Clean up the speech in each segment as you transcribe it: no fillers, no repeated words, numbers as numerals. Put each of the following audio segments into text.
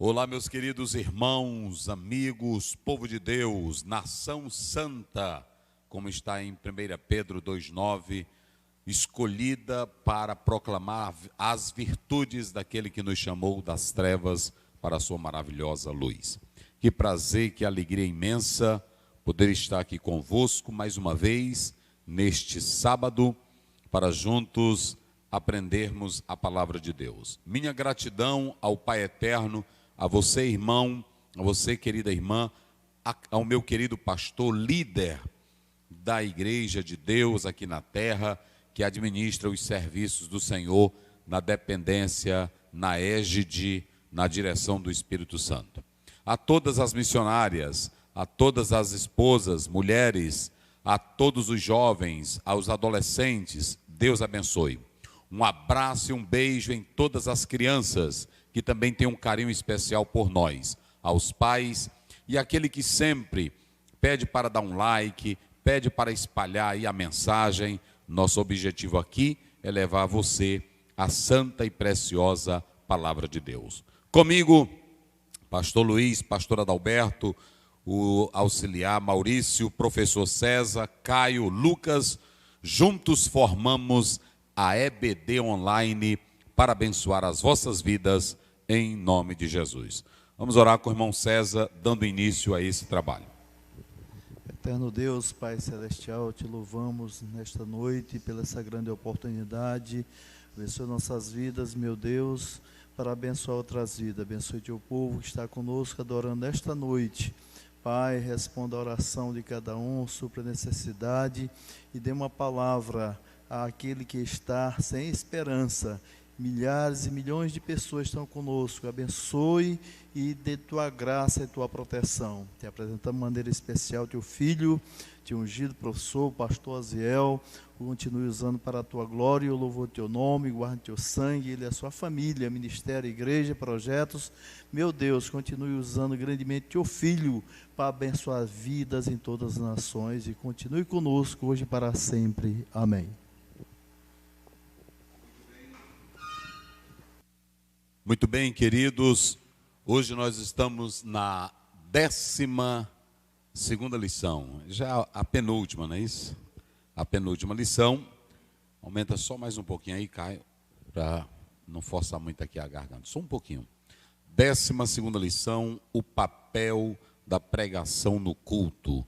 Olá, meus queridos irmãos, amigos, povo de Deus, nação santa, como está em 1 Pedro 2,9, escolhida para proclamar as virtudes daquele que nos chamou das trevas para a sua maravilhosa luz. Que prazer, que alegria imensa poder estar aqui convosco mais uma vez, neste sábado, para juntos aprendermos a palavra de Deus. Minha gratidão ao Pai Eterno, a você, irmão, a você, querida irmã, ao meu querido pastor, líder da Igreja de Deus aqui na terra, que administra os serviços do Senhor na dependência, na égide, na direção do Espírito Santo. A todas as missionárias, a todas as esposas, mulheres, a todos os jovens, aos adolescentes, Deus abençoe. Um abraço e um beijo em todas as crianças, que também têm um carinho especial por nós, aos pais e aquele que sempre pede para dar um like, pede para espalhar aí a mensagem. Nosso objetivo aqui é levar a você a santa e preciosa palavra de Deus. Comigo, pastor Luiz, pastor Adalberto, o auxiliar Maurício, professor César, Caio, Lucas, juntos formamos a EBD Online para abençoar as vossas vidas em nome de Jesus. Vamos orar com o irmão César, dando início a esse trabalho. Eterno Deus, Pai Celestial, te louvamos nesta noite pela essa grande oportunidade. Abençoe nossas vidas, meu Deus, para abençoar outras vidas. Abençoe teu povo que está conosco adorando esta noite. Pai, responda a oração de cada um, supra a necessidade e dê uma palavra àquele que está sem esperança. Milhares e milhões de pessoas estão conosco. Abençoe e dê tua graça e tua proteção. Te apresentamos de maneira especial teu filho, teu ungido professor, pastor Aziel. Continue usando para a tua glória. Eu louvo o teu nome, guarde teu sangue, ele e a sua família, ministério, igreja, projetos. Meu Deus, continue usando grandemente teu filho para abençoar vidas em todas as nações. E continue conosco hoje e para sempre. Amém. Muito bem, queridos, hoje nós estamos na 12ª lição, já a penúltima, não é isso? A penúltima lição, aumenta só mais um pouquinho aí, Caio, para não forçar muito aqui a garganta, só um pouquinho. 12ª lição, o papel da pregação no culto.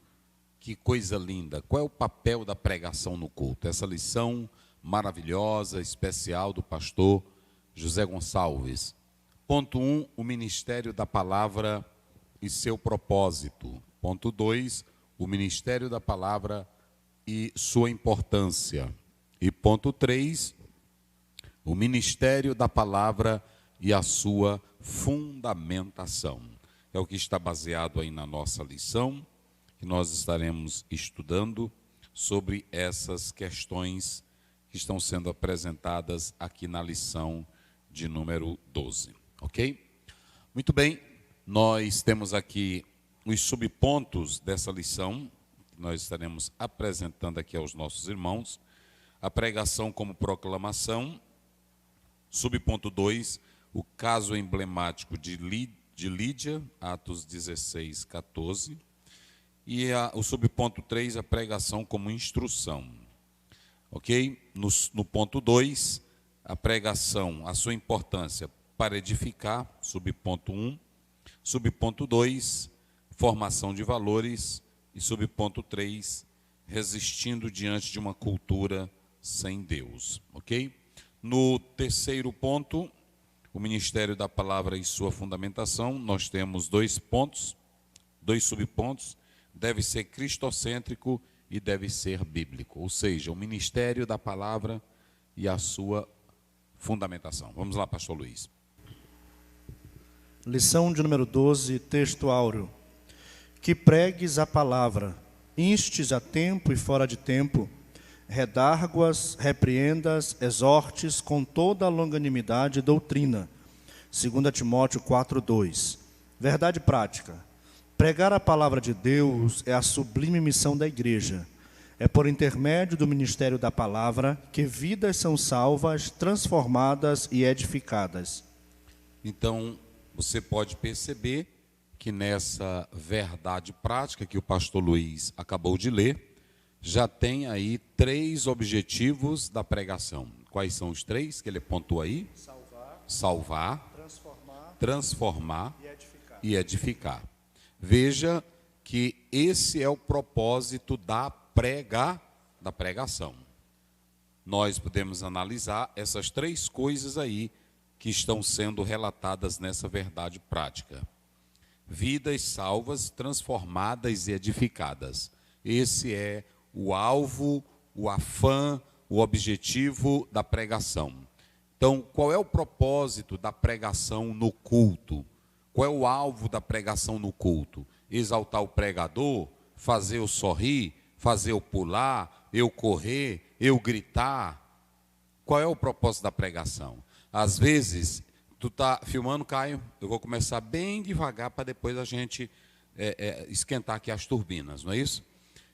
Que coisa linda, qual é o papel da pregação no culto? Essa lição maravilhosa, especial do pastor José Gonçalves. Ponto 1, o ministério da palavra e seu propósito. Ponto 2, o ministério da palavra e sua importância. E ponto 3, o ministério da palavra e a sua fundamentação. É o que está baseado aí na nossa lição, que nós estaremos estudando sobre essas questões que estão sendo apresentadas aqui na lição de número 12, ok? Muito bem, nós temos aqui os subpontos dessa lição, que nós estaremos apresentando aqui aos nossos irmãos. A pregação como proclamação, subponto 2, o caso emblemático de Lídia, Atos 16, 14, e o subponto 3, a pregação como instrução, ok? No ponto 2, a pregação, a sua importância para edificar, subponto 1. Subponto 2, formação de valores. E subponto 3, resistindo diante de uma cultura sem Deus. Ok? No terceiro ponto, o ministério da palavra e sua fundamentação, nós temos 2 pontos, 2 subpontos. Deve ser cristocêntrico e deve ser bíblico. Ou seja, o ministério da palavra e a sua fundamentação. Vamos lá, pastor Luiz. Lição de número 12, texto áureo. Que pregues a palavra, instes a tempo e fora de tempo, redarguas, repreendas, exortes com toda a longanimidade e doutrina. 2 Timóteo 4:2. Verdade prática. Pregar a palavra de Deus é a sublime missão da igreja. É por intermédio do ministério da palavra que vidas são salvas, transformadas e edificadas. Então, você pode perceber que nessa verdade prática que o pastor Luiz acabou de ler, já tem aí 3 objetivos da pregação. Quais são os 3 que ele pontuou aí? Salvar, transformar e edificar. Veja que esse é o propósito da pregação. Nós podemos analisar essas 3 coisas aí que estão sendo relatadas nessa verdade prática. Vidas salvas, transformadas e edificadas. Esse é o alvo, o afã, o objetivo da pregação. Então, qual é o propósito da pregação no culto? Qual é o alvo da pregação no culto? Exaltar o pregador, fazer eu sorrir, fazer eu pular, eu correr, eu gritar. Qual é o propósito da pregação? Às vezes, tu está filmando, Caio, eu vou começar bem devagar para depois a gente esquentar aqui as turbinas, não é isso?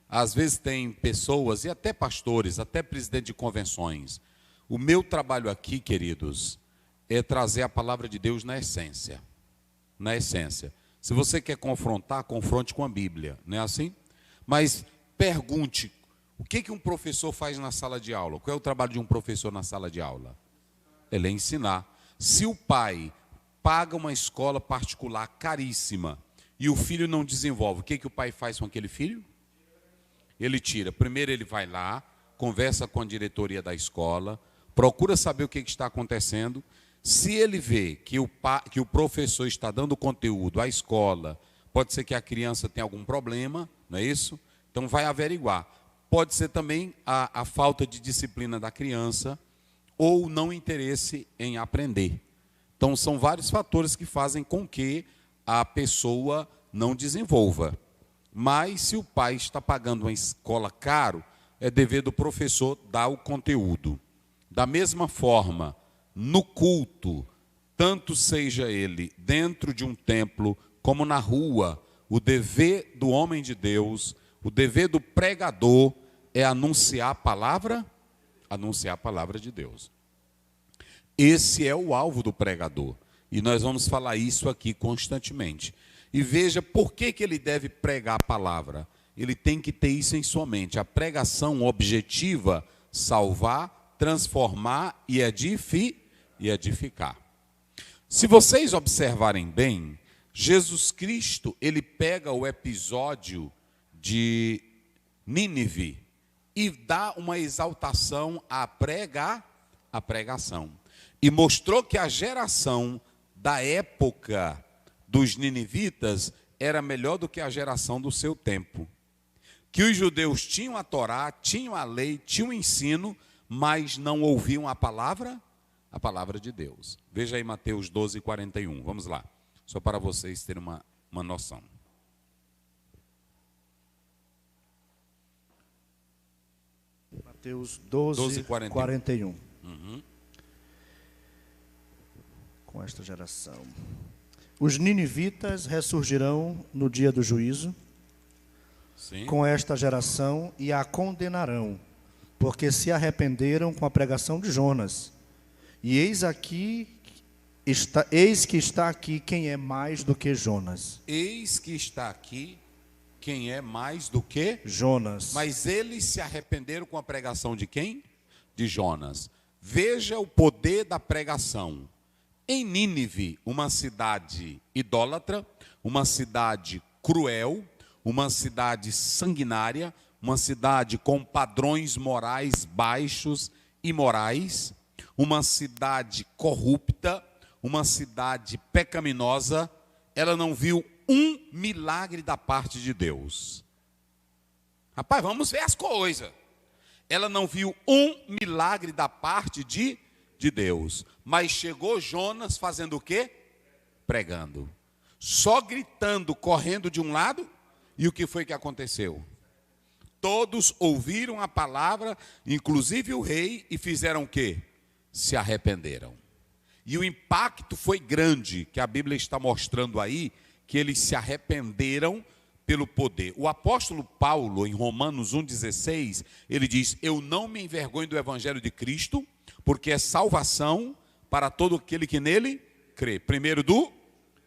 Às vezes tem pessoas, e até pastores, até presidente de convenções. O meu trabalho aqui, queridos, é trazer a palavra de Deus na essência. Na essência. Se você quer confrontar, confronte com a Bíblia, não é assim? Mas pergunte, o que um professor faz na sala de aula? Qual é o trabalho de um professor na sala de aula? Ele é ensinar. Se o pai paga uma escola particular caríssima e o filho não desenvolve, o que o pai faz com aquele filho? Ele tira. Primeiro ele vai lá, conversa com a diretoria da escola, procura saber o que está acontecendo. Se ele vê que o professor está dando conteúdo à escola, pode ser que a criança tenha algum problema, não é isso? Então vai averiguar. Pode ser também a falta de disciplina da criança ou não interesse em aprender. Então são vários fatores que fazem com que a pessoa não desenvolva. Mas se o pai está pagando uma escola caro, é dever do professor dar o conteúdo. Da mesma forma, no culto, tanto seja ele dentro de um templo como na rua, o dever do homem de Deus, o dever do pregador é anunciar a palavra de Deus. Esse é o alvo do pregador. E nós vamos falar isso aqui constantemente. E veja por que ele deve pregar a palavra. Ele tem que ter isso em sua mente. A pregação objetiva, salvar, transformar e edificar. Se vocês observarem bem, Jesus Cristo, ele pega o episódio de Nínive e dá uma exaltação à pregação. E mostrou que a geração da época dos ninivitas era melhor do que a geração do seu tempo. Que os judeus tinham a Torá, tinham a lei, tinham o ensino, mas não ouviam a palavra de Deus. Veja aí Mateus 12, 41. Vamos lá, só para vocês terem uma noção. Mateus 12, 41. Uhum. Com esta geração. Os ninivitas ressurgirão no dia do juízo. Sim. Com esta geração e a condenarão, porque se arrependeram com a pregação de Jonas. E eis que está aqui quem é mais do que Jonas. Eis que está aqui quem é mais do que Jonas. Mas eles se arrependeram com a pregação de quem? De Jonas. Veja o poder da pregação. Em Nínive, uma cidade idólatra, uma cidade cruel, uma cidade sanguinária, uma cidade com padrões morais baixos e imorais, uma cidade corrupta, uma cidade pecaminosa, ela não viu um milagre da parte de Deus. Rapaz, vamos ver as coisas. Ela não viu um milagre da parte de Deus. Mas chegou Jonas fazendo o quê? Pregando. Só gritando, correndo de um lado. E o que foi que aconteceu? Todos ouviram a palavra, inclusive o rei, e fizeram o quê? Se arrependeram. E o impacto foi grande, que a Bíblia está mostrando aí, que eles se arrependeram pelo poder. O apóstolo Paulo, em Romanos 1,16, ele diz: eu não me envergonho do evangelho de Cristo, porque é salvação para todo aquele que nele crê. Primeiro do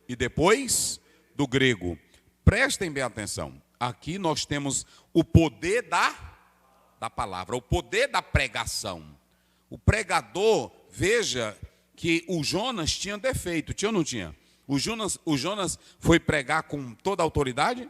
e depois do grego. Prestem bem atenção. Aqui nós temos o poder da palavra, o poder da pregação. O pregador, veja que o Jonas tinha defeito, tinha ou não tinha? O Jonas foi pregar com toda a autoridade?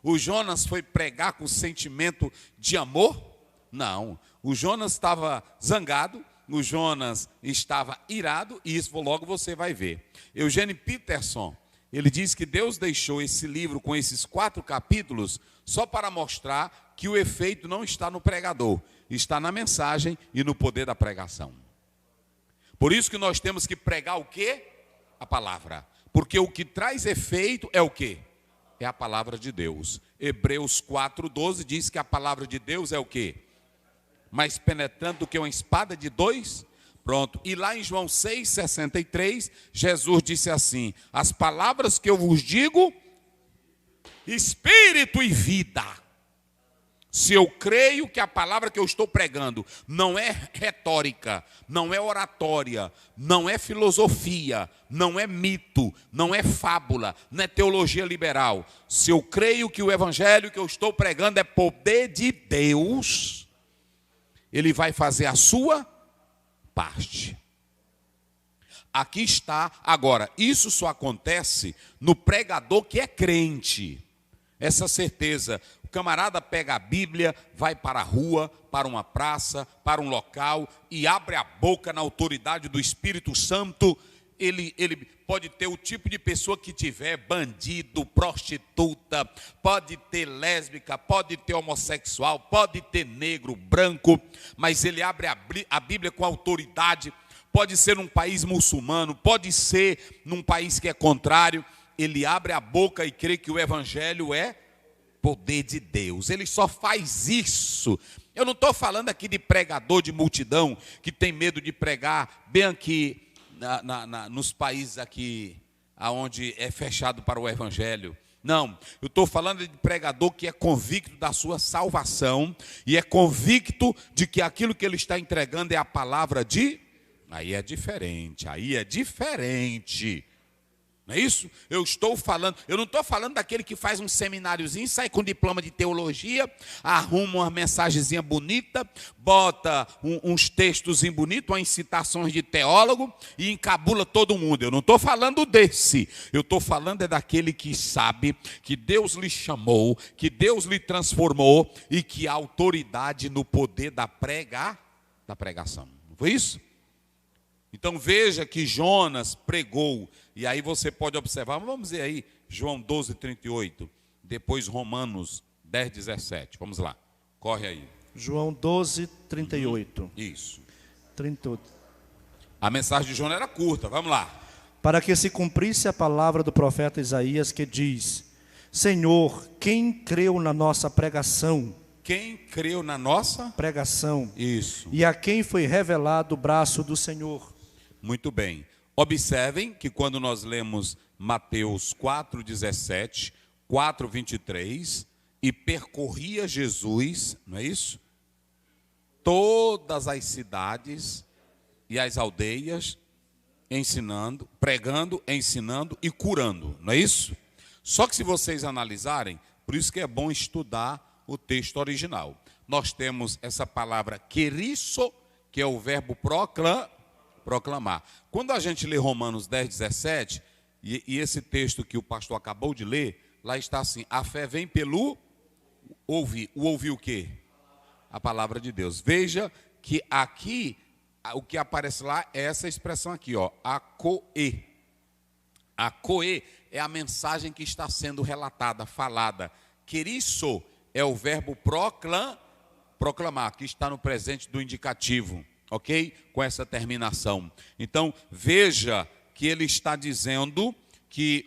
O Jonas foi pregar com sentimento de amor? Não. O Jonas estava zangado, o Jonas estava irado, e isso logo você vai ver. Eugene Peterson, ele diz que Deus deixou esse livro com esses 4 capítulos só para mostrar que o efeito não está no pregador, está na mensagem e no poder da pregação. Por isso que nós temos que pregar o quê? A palavra. Porque o que traz efeito é o quê? É a palavra de Deus. Hebreus 4:12 diz que a palavra de Deus é o quê? Mais penetrante do que uma espada de 2. Pronto. E lá em João 6,63, Jesus disse assim: as palavras que eu vos digo, espírito e vida. Se eu creio que a palavra que eu estou pregando não é retórica, não é oratória, não é filosofia, não é mito, não é fábula, não é teologia liberal. Se eu creio que o evangelho que eu estou pregando é poder de Deus, ele vai fazer a sua parte. Aqui está. Agora, isso só acontece no pregador que é crente. Essa certeza. O camarada pega a Bíblia, vai para a rua, para uma praça, para um local e abre a boca na autoridade do Espírito Santo. Ele pode ter o tipo de pessoa que tiver, bandido, prostituta, pode ter lésbica, pode ter homossexual, pode ter negro, branco, mas ele abre a Bíblia com autoridade. Pode ser num país muçulmano, pode ser num país que é contrário. Ele abre a boca e crê que o evangelho é poder de Deus. Ele só faz isso. Eu não estou falando aqui de pregador de multidão que tem medo de pregar bem aqui nos países aqui onde é fechado para o evangelho. Não, eu estou falando de pregador que é convicto da sua salvação e é convicto de que aquilo que ele está entregando é a palavra de... Aí é diferente. Não é isso? Eu não estou falando daquele que faz um semináriozinho, sai com diploma de teologia, arruma uma mensagenzinha bonita, bota uns textos bonitos, umas citações de teólogo e encabula todo mundo. Eu não estou falando desse. Eu estou falando é daquele que sabe que Deus lhe chamou, que Deus lhe transformou e que há autoridade no poder da pregação. Não foi isso? Então veja que Jonas pregou, e aí você pode observar, vamos ver aí, João 12:38, depois Romanos 10:17, vamos lá, corre aí. João 12:38. Isso. 38. A mensagem de Jonas era curta, vamos lá. Para que se cumprisse a palavra do profeta Isaías que diz: Senhor, quem creu na nossa pregação? Quem creu na nossa pregação? Isso. E a quem foi revelado o braço do Senhor? Muito bem. Observem que quando nós lemos Mateus 4:17, 4:23, e percorria Jesus, não é isso? Todas as cidades e as aldeias, ensinando, pregando, ensinando e curando, não é isso? Só que se vocês analisarem, por isso que é bom estudar o texto original. Nós temos essa palavra querisso, que é o verbo proclamar. Quando a gente lê Romanos 10:17, e esse texto que o pastor acabou de ler, lá está assim: a fé vem pelo ouvir. O ouvir o quê? A palavra de Deus. Veja que aqui, o que aparece lá é essa expressão aqui, ó, akoe. Akoe é a mensagem que está sendo relatada, falada. Querisso é o verbo proclamar, que está no presente do indicativo. Ok? Com essa terminação. Então, veja que ele está dizendo que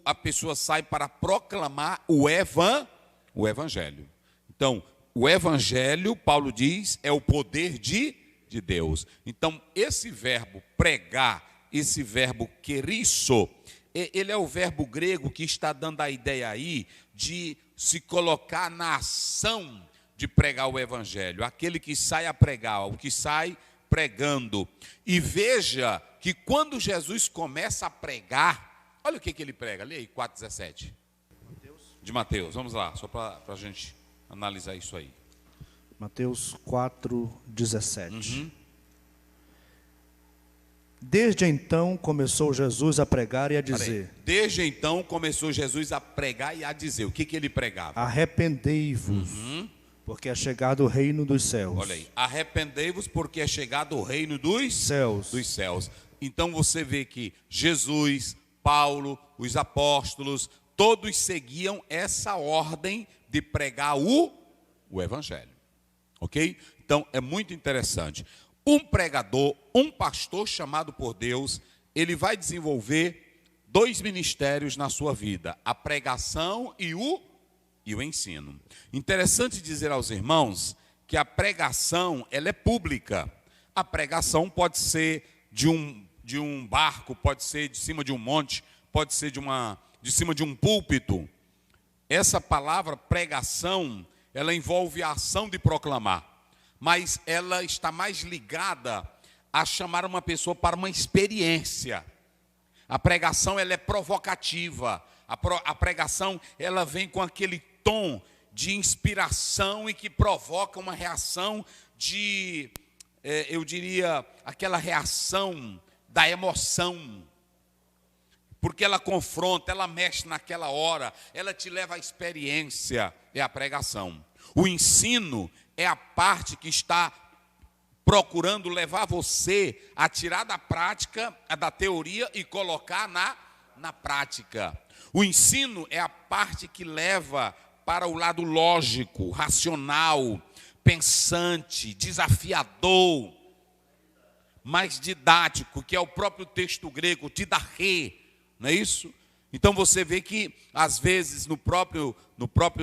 a pessoa sai para proclamar o evangelho. Então, o evangelho, Paulo diz, é o poder de Deus. Então, esse verbo pregar, esse verbo querisso, ele é o verbo grego que está dando a ideia aí de se colocar na ação de pregar o evangelho, aquele que sai a pregar, o que sai pregando. E veja que quando Jesus começa a pregar, Olha o que ele prega. Lê aí, 4,17. De Mateus. Vamos lá, só para a gente analisar isso aí. Mateus 4,17. Desde então começou Jesus a pregar e a dizer. Desde então começou Jesus a pregar e a dizer. O que ele pregava? Arrependei-vos, porque é chegado o reino dos céus. Olha aí. Arrependei-vos, porque é chegado o reino dos céus. Então você vê que Jesus, Paulo, os apóstolos, todos seguiam essa ordem de pregar o evangelho. Ok? Então é muito interessante. Um pregador, um pastor chamado por Deus, ele vai desenvolver 2 ministérios na sua vida: a pregação e o ensino. Interessante dizer aos irmãos que a pregação, ela é pública. A pregação pode ser de um barco, pode ser de cima de um monte, pode ser de cima de um púlpito. Essa palavra pregação, ela envolve a ação de proclamar, mas ela está mais ligada a chamar uma pessoa para uma experiência. A pregação, ela é provocativa. A pregação, ela vem com aquele tom de inspiração e que provoca uma reação eu diria, aquela reação da emoção. Porque ela confronta, ela mexe naquela hora, ela te leva à experiência, é a pregação. O ensino é a parte que está procurando levar você a tirar da prática, da teoria e colocar na prática. O ensino é a parte que leva para o lado lógico, racional, pensante, desafiador, mais didático, que é o próprio texto grego, didache, não é isso? Então você vê que, às vezes, no próprio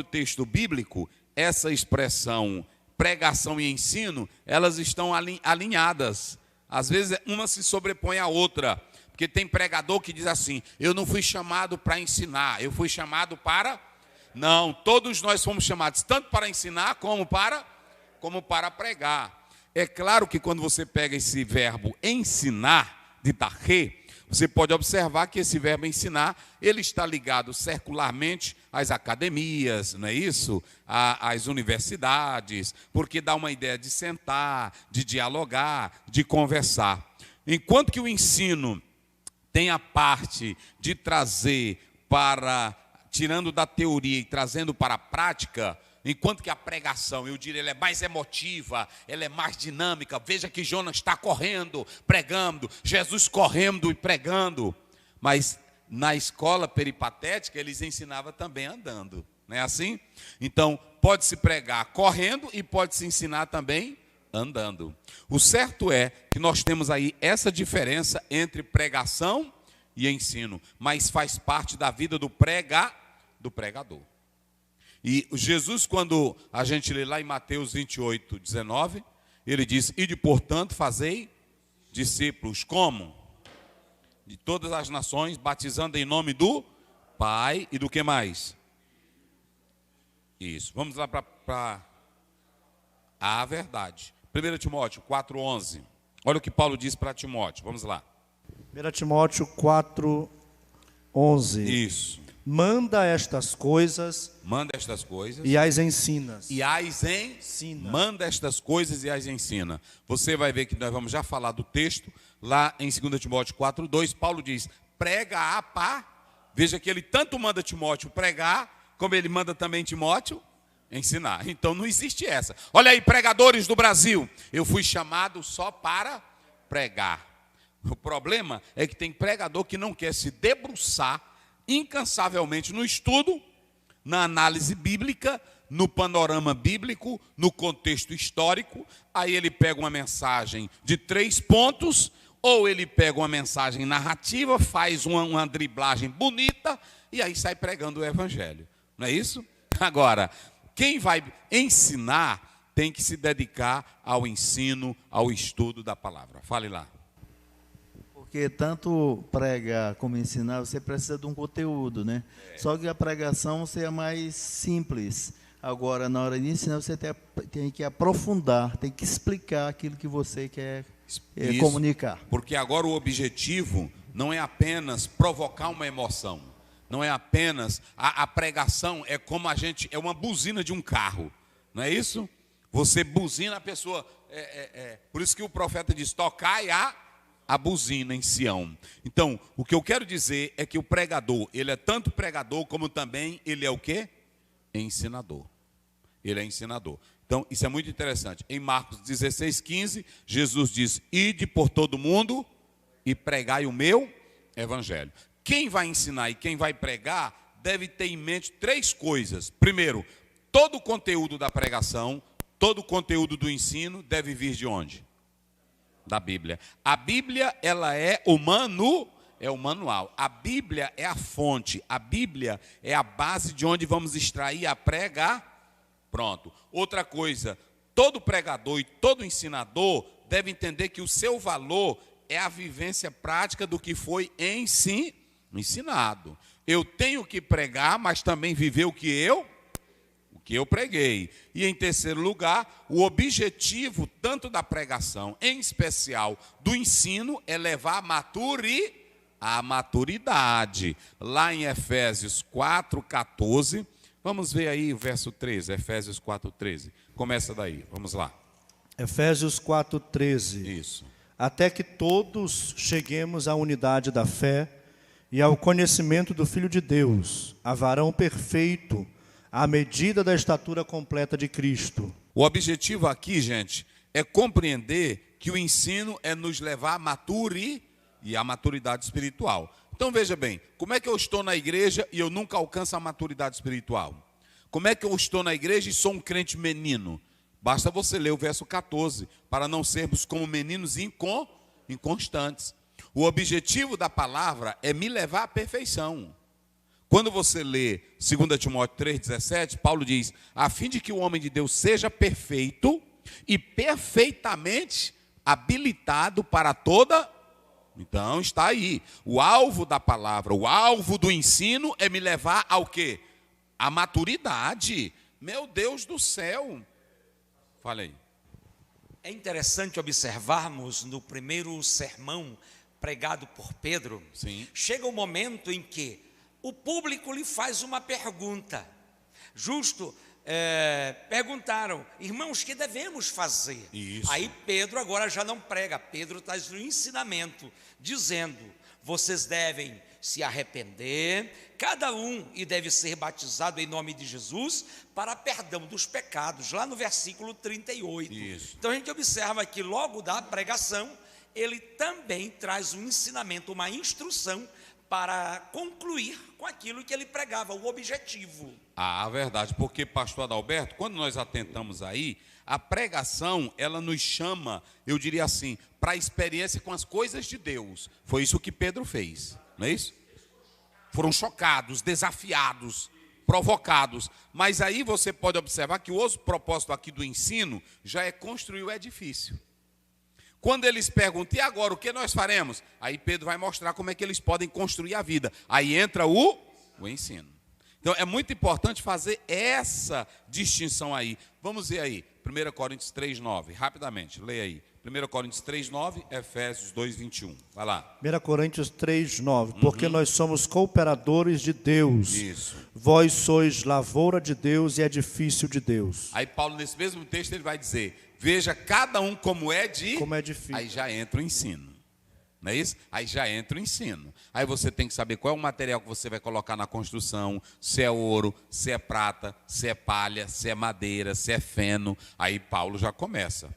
texto bíblico, essa expressão pregação e ensino, elas estão alinhadas. Às vezes uma se sobrepõe à outra, porque tem pregador que diz assim: eu não fui chamado para ensinar, eu fui chamado para... Não, todos nós fomos chamados tanto para ensinar como para pregar. É claro que quando você pega esse verbo ensinar, didache, você pode observar que esse verbo ensinar, ele está ligado circularmente às academias, não é isso? Às universidades, porque dá uma ideia de sentar, de dialogar, de conversar. Enquanto que o ensino tem a parte de trazer tirando da teoria e trazendo para a prática, enquanto que a pregação, eu diria, ela é mais emotiva, ela é mais dinâmica. Veja que Jonas está correndo, pregando, Jesus correndo e pregando. Mas na escola peripatética, eles ensinavam também andando. Não é assim? Então, pode-se pregar correndo e pode-se ensinar também andando. O certo é que nós temos aí essa diferença entre pregação e ensino, mas faz parte da vida do pregador. E Jesus, quando a gente lê lá em Mateus 28, 19, ele diz: ide, portanto, fazei discípulos. Como? De todas as nações, batizando em nome do Pai e do que mais? Isso. Vamos lá para a verdade. 1 Timóteo 4,11. Olha o que Paulo diz para Timóteo. Vamos lá. 1 Timóteo 4,11. Isso. Manda estas coisas e as ensinas. Manda estas coisas e as ensina. Você vai ver que nós vamos já falar do texto lá em 2 Timóteo 4:2. Paulo diz: prega Veja que ele tanto manda Timóteo pregar, como ele manda também Timóteo ensinar. Então não existe essa. Olha aí, pregadores do Brasil, eu fui chamado só para pregar. O problema é que tem pregador que não quer se debruçar incansavelmente no estudo, na análise bíblica, no panorama bíblico, no contexto histórico. Aí ele pega uma mensagem de 3 pontos, ou ele pega uma mensagem narrativa, faz uma driblagem bonita, e aí sai pregando o evangelho. Não é isso? Agora, quem vai ensinar tem que se dedicar ao ensino, ao estudo da palavra. Fale lá. Porque tanto pregar como ensinar, você precisa de um conteúdo, né? Só que a pregação você é mais simples. Agora, na hora de ensinar, você tem que aprofundar, tem que explicar aquilo que você quer comunicar. Porque agora o objetivo não é apenas provocar uma emoção, não é apenas, a pregação é como é uma buzina de um carro, não é isso? Você buzina a pessoa, por isso que o profeta diz, tocai a buzina em Sião. Então, o que eu quero dizer é que o pregador, ele é tanto pregador como também ele é o quê? Ensinador. Ele é ensinador. Então, isso é muito interessante. Em Marcos 16:15, Jesus diz, ide por todo mundo e pregai o meu evangelho. Quem vai ensinar e quem vai pregar deve ter em mente 3 coisas. Primeiro, todo o conteúdo da pregação, todo o conteúdo do ensino deve vir de onde? Da Bíblia. A Bíblia, ela é o manual. A Bíblia é a fonte. A Bíblia é a base de onde vamos extrair a Pronto. Outra coisa, todo pregador e todo ensinador deve entender que o seu valor é a vivência prática do que foi ensinado. Eu tenho que pregar, mas também viver o que eu preguei. E em terceiro lugar, o objetivo tanto da pregação, em especial do ensino, é levar a maturidade. Lá em Efésios 4:14, vamos ver aí o verso 13, Efésios 4:13. Começa daí, vamos lá. Efésios 4:13. Isso. Até que todos cheguemos à unidade da fé e ao conhecimento do Filho de Deus, a varão perfeito, à medida da estatura completa de Cristo. O objetivo aqui, gente, é compreender que o ensino é nos levar à maturidade espiritual. Então veja bem, como é que eu estou na igreja e eu nunca alcanço a maturidade espiritual? Como é que eu estou na igreja e sou um crente menino? Basta você ler o verso 14, para não sermos como meninos inconstantes. O objetivo da palavra é me levar à perfeição. Quando você lê 2 Timóteo 3,17, Paulo diz, a fim de que o homem de Deus seja perfeito e perfeitamente habilitado para toda... Então está aí, o alvo da palavra, o alvo do ensino é me levar ao quê? A maturidade. Meu Deus do céu. Fala aí. É interessante observarmos no primeiro sermão pregado por Pedro, Sim. Chega um momento em que o público lhe faz uma pergunta. Perguntaram, irmãos, que devemos fazer? Isso. Aí Pedro agora já não prega, Pedro traz um ensinamento, dizendo, vocês devem se arrepender, cada um, e deve ser batizado em nome de Jesus, para perdão dos pecados, lá no versículo 38. Isso. Então a gente observa que logo da pregação, ele também traz um ensinamento, uma instrução, para concluir com aquilo que ele pregava, o objetivo. Ah, verdade, porque pastor Adalberto, quando nós atentamos aí, a pregação, ela nos chama, eu diria assim, para a experiência com as coisas de Deus. Foi isso que Pedro fez, não é isso? Foram chocados, desafiados, provocados. Mas aí você pode observar que o outro propósito aqui do ensino já é construir o edifício. Quando eles perguntam, e agora, o que nós faremos? Aí Pedro vai mostrar como é que eles podem construir a vida. Aí entra o ensino. Então, é muito importante fazer essa distinção aí. Vamos ver aí, 1 Coríntios 3:9, rapidamente, leia aí. 1 Coríntios 3:9, Efésios 2:21. Vai lá. 1 Coríntios 3:9, porque nós somos cooperadores de Deus. Isso. Vós sois lavoura de Deus e edifício de Deus. Aí Paulo, nesse mesmo texto, ele vai dizer, veja cada um como é difícil. Aí já entra o ensino. Não é isso? Aí já entra o ensino. Aí você tem que saber qual é o material que você vai colocar na construção, se é ouro, se é prata, se é palha, se é madeira, se é feno. Aí Paulo já começa.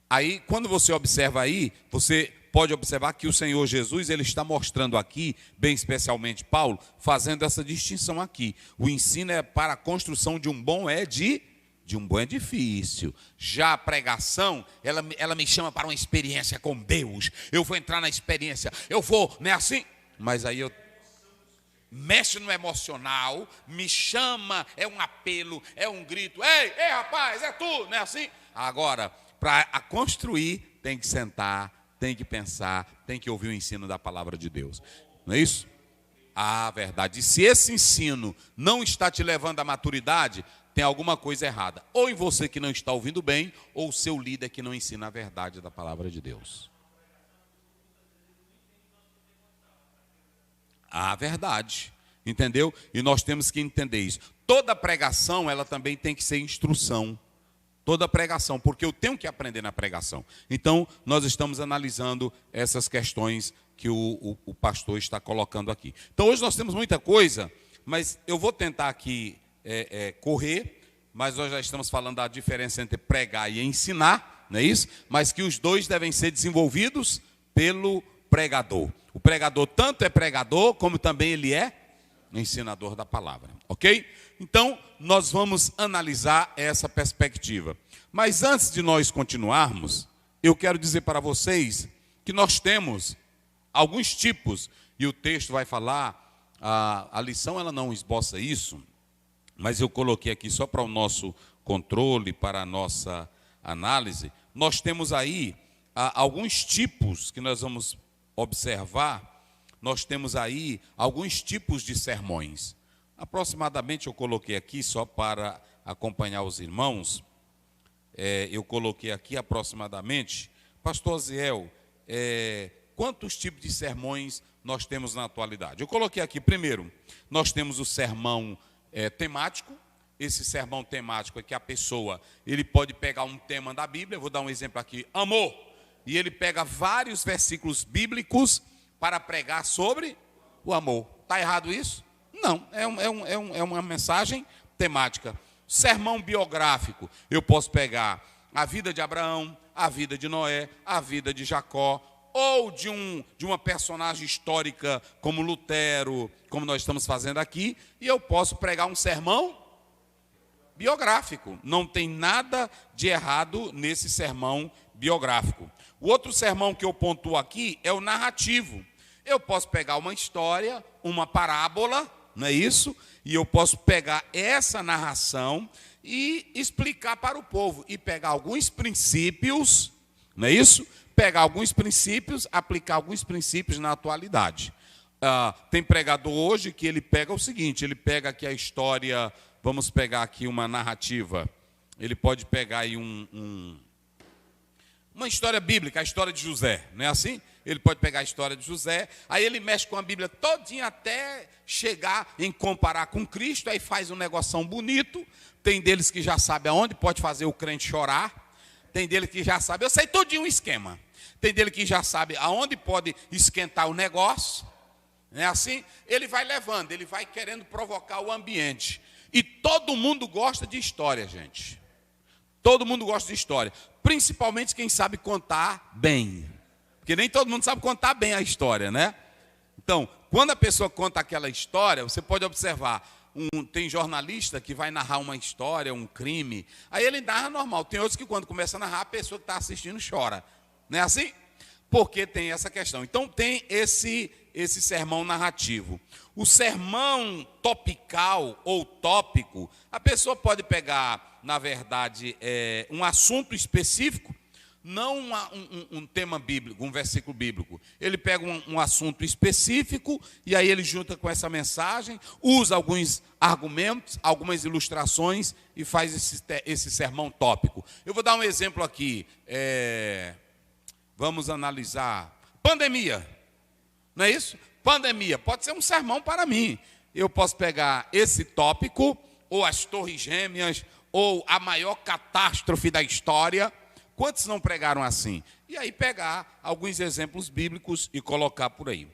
Aí, quando você observa aí, você pode observar que o Senhor Jesus, ele está mostrando aqui, bem especialmente Paulo, fazendo essa distinção aqui. O ensino é para a construção de um bom edifício. Já a pregação, ela me chama para uma experiência com Deus. Eu vou entrar na experiência, eu vou, não é assim? Mas aí eu mexe no emocional, me chama, é um apelo, é um grito, ei rapaz, é tu, não é assim? Agora, para construir, tem que sentar, tem que pensar, tem que ouvir o ensino da palavra de Deus. Não é isso? Ah, verdade. E se esse ensino não está te levando à maturidade, tem alguma coisa errada. Ou em você que não está ouvindo bem, ou o seu líder que não ensina a verdade da palavra de Deus. a verdade, entendeu? E nós temos que entender isso. Toda pregação, ela também tem que ser instrução. Toda pregação, porque eu tenho que aprender na pregação. Então, nós estamos analisando essas questões que o pastor está colocando aqui. Então, hoje nós temos muita coisa, mas eu vou tentar aqui correr, mas nós já estamos falando da diferença entre pregar e ensinar, não é isso? Mas que os dois devem ser desenvolvidos pelo pregador. O pregador tanto é pregador, como também ele é ensinador da palavra, ok? Então, nós vamos analisar essa perspectiva. Mas antes de nós continuarmos, eu quero dizer para vocês que nós temos alguns tipos, e o texto vai falar, a lição ela não esboça isso, mas eu coloquei aqui só para o nosso controle, para a nossa análise. Nós temos aí alguns tipos que nós vamos observar. Nós temos aí alguns tipos de sermões. Aproximadamente eu coloquei aqui, só para acompanhar os irmãos, eu coloquei aqui aproximadamente, pastor Ziel, quantos tipos de sermões nós temos na atualidade? Eu coloquei aqui, primeiro, nós temos o sermão temático. Esse sermão temático é que a pessoa, ele pode pegar um tema da Bíblia, eu vou dar um exemplo aqui, amor, e ele pega vários versículos bíblicos para pregar sobre o amor. Está errado isso? Não, é uma mensagem temática. Sermão biográfico, eu posso pegar a vida de Abraão, a vida de Noé, a vida de Jacó, ou de uma personagem histórica como Lutero, como nós estamos fazendo aqui, e eu posso pregar um sermão biográfico. Não tem nada de errado nesse sermão biográfico. O outro sermão que eu pontuo aqui é o narrativo. Eu posso pegar uma história, uma parábola, não é isso? E eu posso pegar essa narração e explicar para o povo, e pegar alguns princípios, não é isso? Pegar alguns princípios, aplicar alguns princípios na atualidade. Tem pregador hoje que ele pega o seguinte, ele pega aqui a história, vamos pegar aqui uma narrativa, ele pode pegar aí uma história bíblica, a história de José, não é assim? Ele pode pegar a história de José, aí ele mexe com a Bíblia todinha até chegar em comparar com Cristo, aí faz um negoção bonito. Tem deles que já sabe aonde pode fazer o crente chorar, tem dele que já sabe, eu sei todinho o esquema, tem dele que já sabe aonde pode esquentar o negócio, não é assim? Ele vai levando, ele vai querendo provocar o ambiente, e todo mundo gosta de história, gente, todo mundo gosta de história, principalmente quem sabe contar bem, porque nem todo mundo sabe contar bem a história, né? Então, quando a pessoa conta aquela história, você pode observar, tem jornalista que vai narrar uma história, um crime, aí ele narra normal. Tem outros que quando começa a narrar, a pessoa que está assistindo chora. Não é assim? Porque tem essa questão. Então, tem esse sermão narrativo. O sermão topical ou tópico, a pessoa pode pegar, na verdade, um assunto específico, não um tema bíblico, um versículo bíblico. Ele pega um assunto específico e aí ele junta com essa mensagem, usa alguns argumentos, algumas ilustrações e faz esse sermão tópico. Eu vou dar um exemplo aqui. Vamos analisar pandemia, não é isso? Pandemia pode ser um sermão para mim. Eu posso pegar esse tópico, ou as Torres Gêmeas, ou a maior catástrofe da história. Quantos não pregaram assim? E aí pegar alguns exemplos bíblicos e colocar por aí.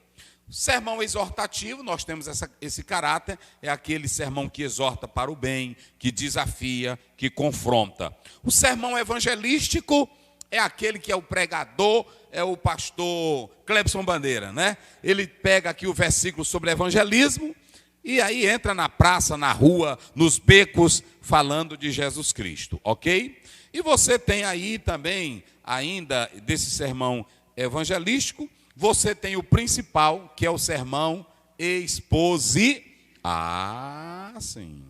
Sermão exortativo, nós temos esse caráter, é aquele sermão que exorta para o bem, que desafia, que confronta. O sermão evangelístico é aquele que é o pregador, é o pastor Clebson Bandeira, né? Ele pega aqui o versículo sobre evangelismo e aí entra na praça, na rua, nos becos, falando de Jesus Cristo, ok? E você tem aí também, ainda desse sermão evangelístico, você tem o principal, que é o sermão expositivo. Sim.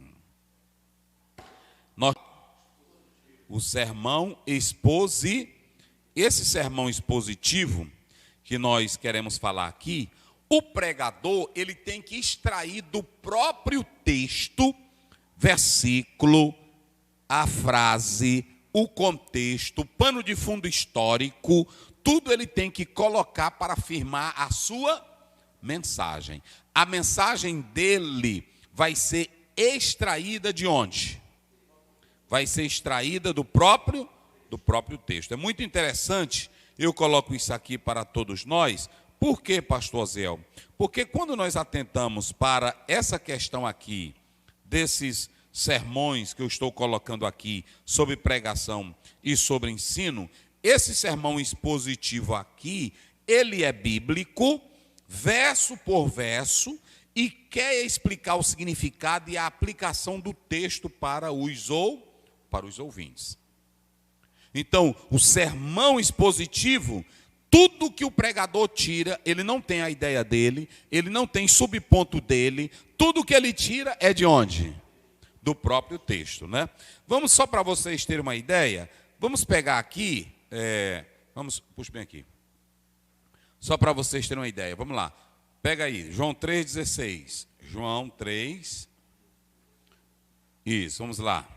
O sermão expositivo. Esse sermão expositivo, que nós queremos falar aqui, o pregador, ele tem que extrair do próprio texto, versículo, a frase, o contexto, o pano de fundo histórico, tudo ele tem que colocar para afirmar a sua mensagem. A mensagem dele vai ser extraída de onde? Vai ser extraída do próprio texto. É muito interessante, eu coloco isso aqui para todos nós. Por quê, pastor Zéu? Porque quando nós atentamos para essa questão aqui, desses sermões que eu estou colocando aqui, sobre pregação e sobre ensino, esse sermão expositivo aqui, ele é bíblico, verso por verso, e quer explicar o significado e a aplicação do texto para os ouvintes. Então, o sermão expositivo, tudo que o pregador tira, ele não tem a ideia dele, ele não tem subponto dele, tudo que ele tira é de onde? Do próprio texto, né? Vamos, só para vocês terem uma ideia, vamos pegar aqui, puxa bem aqui, só para vocês terem uma ideia, vamos lá, pega aí, João 3,16, João 3, isso, vamos lá,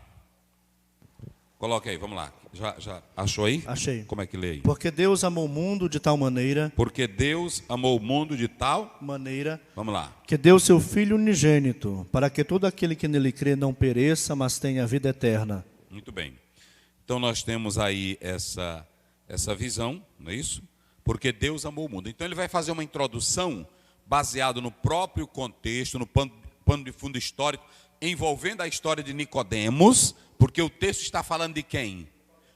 coloca aí, vamos lá, já achou aí? Achei. Como é que lê aí? Porque Deus amou o mundo de tal maneira... Porque Deus amou o mundo de tal maneira... Vamos lá. Que deu seu Filho unigênito, para que todo aquele que nele crê não pereça, mas tenha vida eterna. Muito bem. Então nós temos aí essa visão, não é isso? Porque Deus amou o mundo. Então ele vai fazer uma introdução baseado no próprio contexto, no pano de fundo histórico, envolvendo a história de Nicodemos, porque o texto está falando de quem?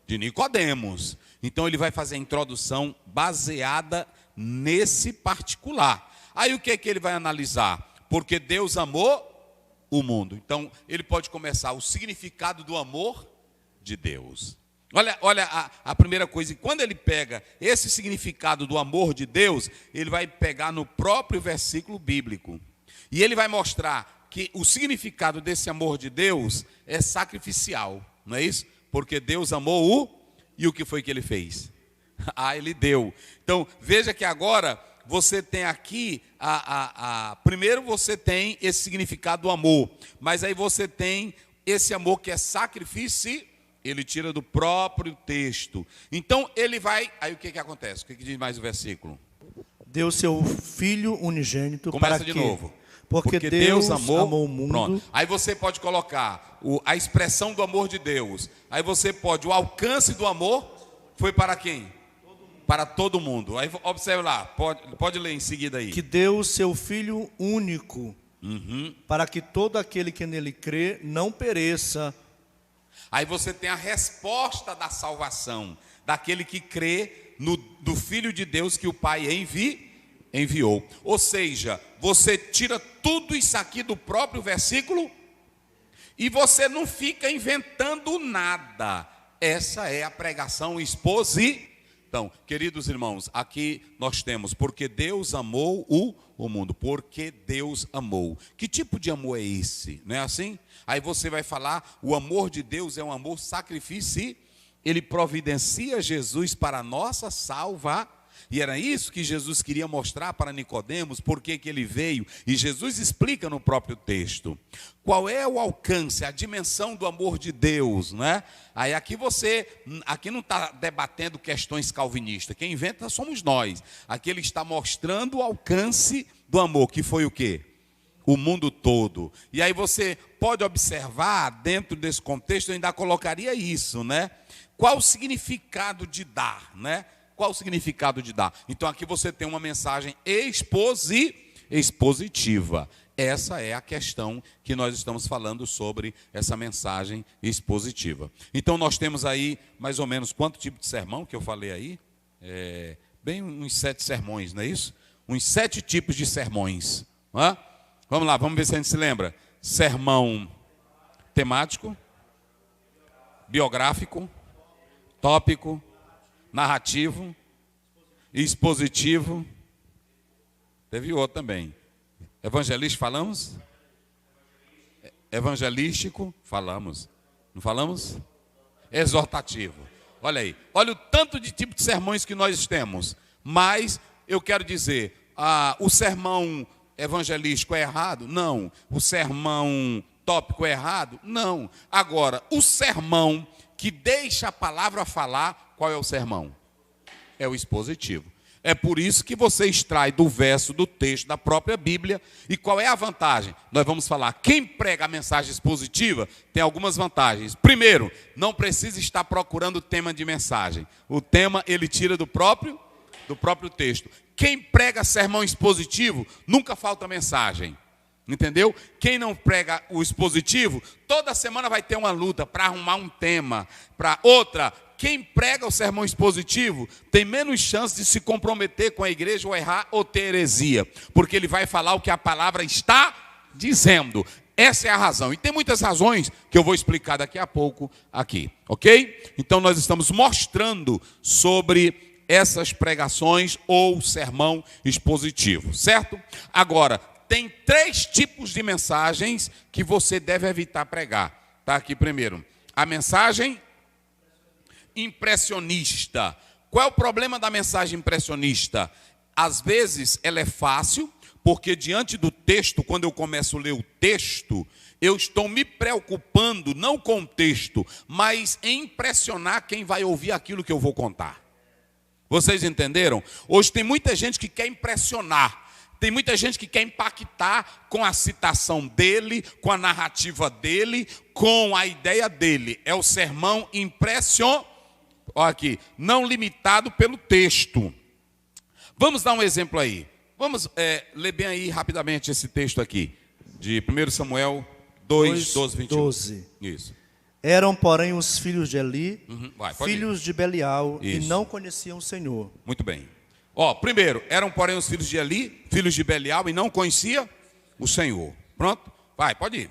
De Nicodemos. Então ele vai fazer a introdução baseada nesse particular. Aí o que é que ele vai analisar? Porque Deus amou o mundo. Então ele pode começar o significado do amor de Deus. Olha a primeira coisa, e quando ele pega esse significado do amor de Deus, ele vai pegar no próprio versículo bíblico. E ele vai mostrar que o significado desse amor de Deus é sacrificial, não é isso? Porque Deus amou e o que foi que ele fez? Ele deu. Então, veja que agora você tem aqui, primeiro você tem esse significado do amor, mas aí você tem esse amor que é sacrifício, ele tira do próprio texto. Então, ele vai, aí o que acontece? O que diz mais o versículo? Deu seu Filho unigênito. Começa para de quê? novo. Porque Deus amou o mundo. Pronto. Aí você pode colocar a expressão do amor de Deus. Aí você pode, o alcance do amor foi para quem? Para todo mundo. Aí observe lá, pode ler em seguida aí. Que deu seu Filho único, para que todo aquele que nele crê não pereça. Aí você tem a resposta da salvação, daquele que crê do Filho de Deus que o Pai enviou. Ou seja, você tira tudo isso aqui do próprio versículo e você não fica inventando nada. Essa é a pregação expositiva. Então, queridos irmãos, aqui nós temos, porque Deus amou o mundo, porque Deus amou. Que tipo de amor é esse? Não é assim? Aí você vai falar, o amor de Deus é um amor sacrifício, ele providencia Jesus para a nossa salvação. E era isso que Jesus queria mostrar para Nicodemos, porque que ele veio. E Jesus explica no próprio texto. Qual é o alcance, a dimensão do amor de Deus, né? Aí aqui não está debatendo questões calvinistas. Quem inventa somos nós. Aqui ele está mostrando o alcance do amor, que foi o quê? O mundo todo. E aí você pode observar, dentro desse contexto, eu ainda colocaria isso, né? Qual o significado de dar, né? Qual o significado de dar? Então aqui você tem uma mensagem expositiva. Essa é a questão que nós estamos falando sobre essa mensagem expositiva. Então nós temos aí mais ou menos quanto tipo de sermão que eu falei aí? Bem uns 7 sermões, não é isso? Uns 7 tipos de sermões. Vamos lá, vamos ver se a gente se lembra. Sermão temático, biográfico, tópico, narrativo, expositivo. Teve outro também. Evangelístico, falamos? Evangelístico, falamos. Não falamos? Exortativo. Olha aí. Olha o tanto de tipo de sermões que nós temos. Mas eu quero dizer, o sermão evangelístico é errado? Não. O sermão tópico é errado? Não. Agora, o sermão que deixa a palavra falar, qual é o sermão? É o expositivo. É por isso que você extrai do verso do texto da própria Bíblia. E qual é a vantagem? Nós vamos falar, quem prega a mensagem expositiva tem algumas vantagens. Primeiro, não precisa estar procurando o tema de mensagem. O tema ele tira do próprio texto. Quem prega sermão expositivo, nunca falta mensagem. Entendeu? Quem não prega o expositivo, toda semana vai ter uma luta para arrumar um tema. Para outra, quem prega o sermão expositivo tem menos chance de se comprometer com a igreja ou errar ou ter heresia. Porque ele vai falar o que a palavra está dizendo. Essa é a razão. E tem muitas razões que eu vou explicar daqui a pouco aqui. Ok? Então nós estamos mostrando sobre essas pregações ou sermão expositivo. Certo? Agora, tem 3 tipos de mensagens que você deve evitar pregar. Está aqui primeiro. A mensagem impressionista. Qual é o problema da mensagem impressionista? Às vezes ela é fácil, porque diante do texto, quando eu começo a ler o texto, eu estou me preocupando não com o texto, mas em impressionar quem vai ouvir aquilo que eu vou contar. Vocês entenderam? Hoje tem muita gente que quer impressionar. Tem muita gente que quer impactar com a citação dele, com a narrativa dele, com a ideia dele. É o sermão olha aqui, não limitado pelo texto. Vamos dar um exemplo aí. Vamos ler bem aí rapidamente esse texto aqui, de 1 Samuel 2, 12, 21. 12. Isso. Eram, porém, os filhos de Eli, filhos ir. de Belial, Isso. e não conheciam o Senhor. Muito bem. Primeiro, eram, porém, os filhos de Eli, filhos de Belial, e não conhecia o Senhor. Pronto? Vai, pode ir.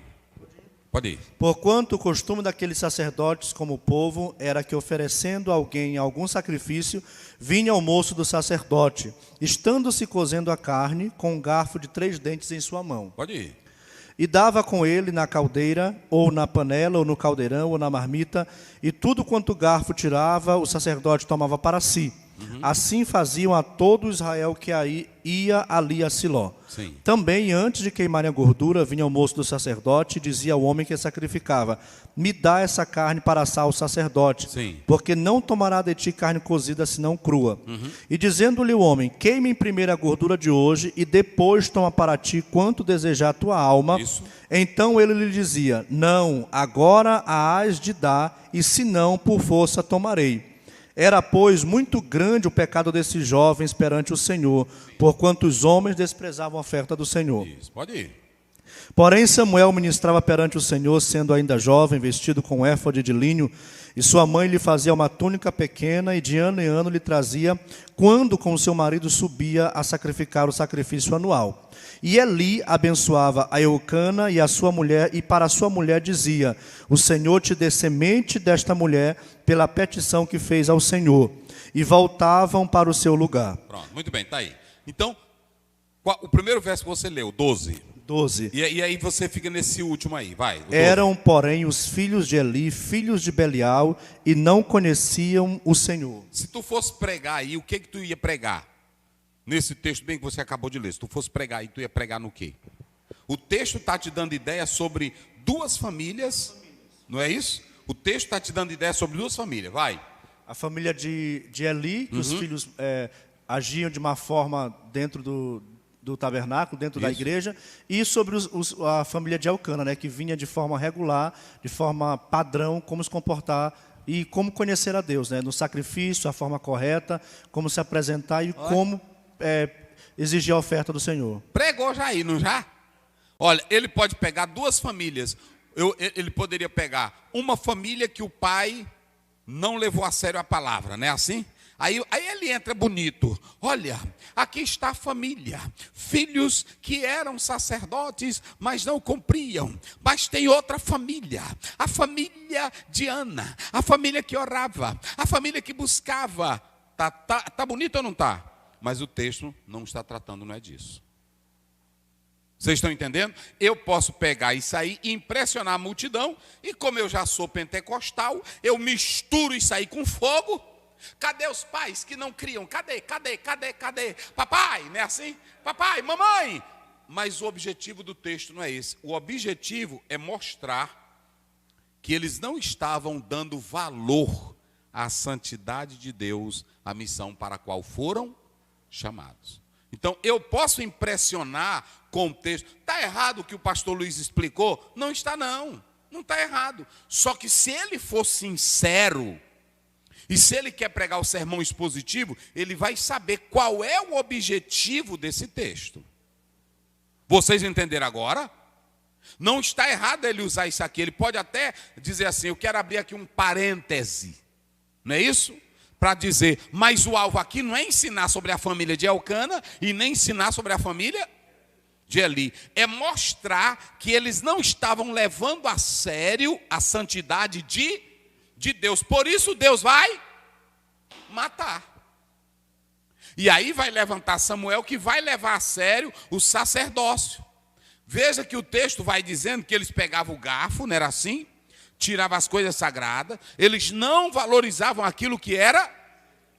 Pode ir. Porquanto o costume daqueles sacerdotes como o povo era que, oferecendo a alguém algum sacrifício, vinha ao moço do sacerdote, estando-se cozendo a carne, com um garfo de 3 dentes em sua mão. Pode ir. E dava com ele na caldeira, ou na panela, ou no caldeirão, ou na marmita, e tudo quanto o garfo tirava, o sacerdote tomava para si. Assim faziam a todo Israel que aí ia ali a Siló. Sim. Também, antes de queimarem a gordura, vinha o moço do sacerdote e dizia ao homem que sacrificava: me dá essa carne para assar ao sacerdote, Sim. porque não tomará de ti carne cozida, senão crua. E dizendo-lhe o homem: queime primeiro a gordura de hoje, e depois toma para ti quanto desejar a tua alma. Isso. Então ele lhe dizia: não, agora a hás de dar, e se não, por força tomarei. Era, pois, muito grande o pecado desses jovens perante o Senhor, porquanto os homens desprezavam a oferta do Senhor. Isso. Pode ir. Porém Samuel ministrava perante o Senhor, sendo ainda jovem, vestido com éfode de linho, e sua mãe lhe fazia uma túnica pequena, e de ano em ano lhe trazia, quando com seu marido subia a sacrificar o sacrifício anual. E Eli abençoava a Eucana e a sua mulher, e para a sua mulher dizia: o Senhor te dê semente desta mulher, pela petição que fez ao Senhor. E voltavam para o seu lugar. Pronto, muito bem, está aí. Então, o primeiro verso que você leu, 12. 12. E aí você fica nesse último aí, vai. Eram, porém, os filhos de Eli, filhos de Belial, e não conheciam o Senhor. Se tu fosse pregar aí, o que tu ia pregar? Nesse texto bem que você acabou de ler, se tu fosse pregar aí, tu ia pregar no quê? O texto está te dando ideia sobre 2 famílias, não é isso? O texto está te dando ideia sobre 2 famílias, vai. A família de Eli, que os filhos agiam de uma forma dentro do tabernáculo, dentro da igreja, e sobre a família de Elcana, né, que vinha de forma regular, de forma padrão, como se comportar e como conhecer a Deus, né, no sacrifício, a forma correta, como se apresentar e como exigir a oferta do Senhor. Pregou já aí, não já? Olha, ele pode pegar 2 famílias. Ele poderia pegar uma família que o pai não levou a sério a palavra, não é assim? Aí ele entra bonito. Olha, aqui está a família. Filhos que eram sacerdotes, mas não cumpriam. Mas tem outra família. A família de Ana. A família que orava. A família que buscava. Tá bonito ou não tá? Mas o texto não está tratando, não é disso. Vocês estão entendendo? Eu posso pegar isso aí e impressionar a multidão. E como eu já sou pentecostal, eu misturo isso aí com fogo. Cadê os pais que não criam? Cadê? Papai, não é assim? Papai, mamãe. Mas o objetivo do texto não é esse. O objetivo é mostrar que eles não estavam dando valor à santidade de Deus, à missão para a qual foram chamados. Então, eu posso impressionar com o texto. Está errado o que o pastor Luiz explicou? Não está, não. Não está errado. Só que se ele for sincero, e se ele quer pregar o sermão expositivo, ele vai saber qual é o objetivo desse texto. Vocês entenderam agora? Não está errado ele usar isso aqui. Ele pode até dizer assim, eu quero abrir aqui um parêntese. Não é isso? Para dizer, mas o alvo aqui não é ensinar sobre a família de Elcana e nem ensinar sobre a família de Eli. É mostrar que eles não estavam levando a sério a santidade de Deus. Por isso Deus vai matar. E aí vai levantar Samuel, que vai levar a sério o sacerdócio. Veja que o texto vai dizendo que eles pegavam o garfo, não era assim? Tiravam as coisas sagradas, eles não valorizavam aquilo que era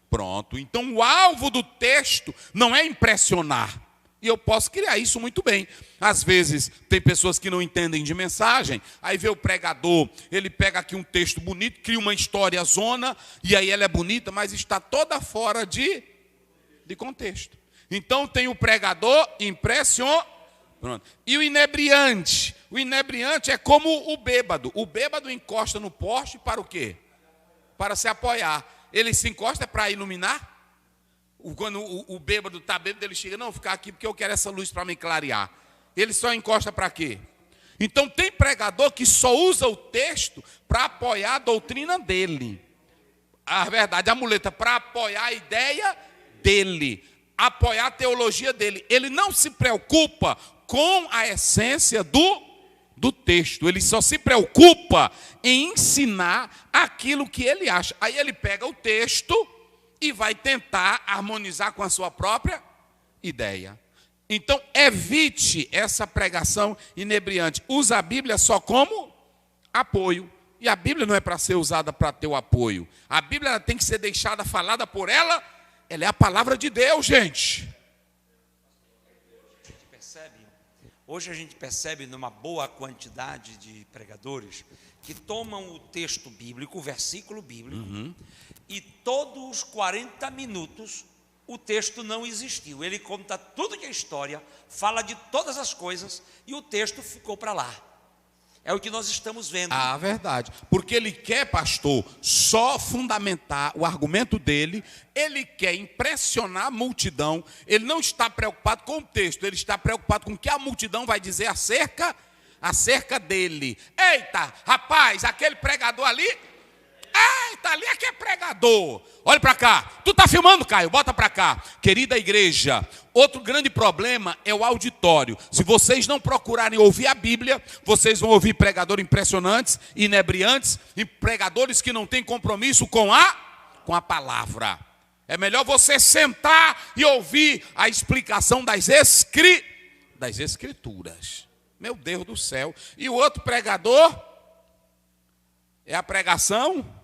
pronto. Então o alvo do texto não é impressionar. E eu posso criar isso muito bem. Às vezes tem pessoas que não entendem de mensagem, aí vê o pregador, ele pega aqui um texto bonito, cria uma história zona, e aí ela é bonita, mas está toda fora de contexto. Então tem o pregador impressionante. Pronto. E o inebriante? O inebriante é como o bêbado. O bêbado encosta no poste para o quê? Para se apoiar. Ele se encosta para iluminar? Quando o bêbado está bêbado, ele chega, não, vou ficar aqui porque eu quero essa luz para me clarear. Ele só encosta para quê? Então tem pregador que só usa o texto para apoiar a doutrina dele. A verdade, a muleta, para apoiar a ideia dele, apoiar a teologia dele. Ele não se preocupa com a essência do texto. Ele só se preocupa em ensinar aquilo que ele acha. Aí ele pega o texto e vai tentar harmonizar com a sua própria ideia. Então, evite essa pregação inebriante. Usa a Bíblia só como apoio. E a Bíblia não é para ser usada para ter o apoio. A Bíblia ela tem que ser deixada falada por ela. Ela é a palavra de Deus, gente. Hoje a gente percebe numa boa quantidade de pregadores que tomam o texto bíblico, o versículo bíblico, e todos os 40 minutos o texto não existiu. Ele conta tudo que é história, fala de todas as coisas e o texto ficou para lá. É o que nós estamos vendo. Ah, verdade. Porque ele quer, pastor, só fundamentar o argumento dele, ele quer impressionar a multidão, ele não está preocupado com o texto, ele está preocupado com o que a multidão vai dizer acerca dele. Eita, rapaz, aquele pregador ali, eita, ali é que é pregador. Olha para cá, tu está filmando, Caio? Bota para cá. Querida igreja, outro grande problema é o auditório. Se vocês não procurarem ouvir a Bíblia, vocês vão ouvir pregadores impressionantes, inebriantes, e pregadores que não têm compromisso com a palavra. É melhor você sentar e ouvir a explicação das escrituras. Meu Deus do céu. E o outro pregador é a pregação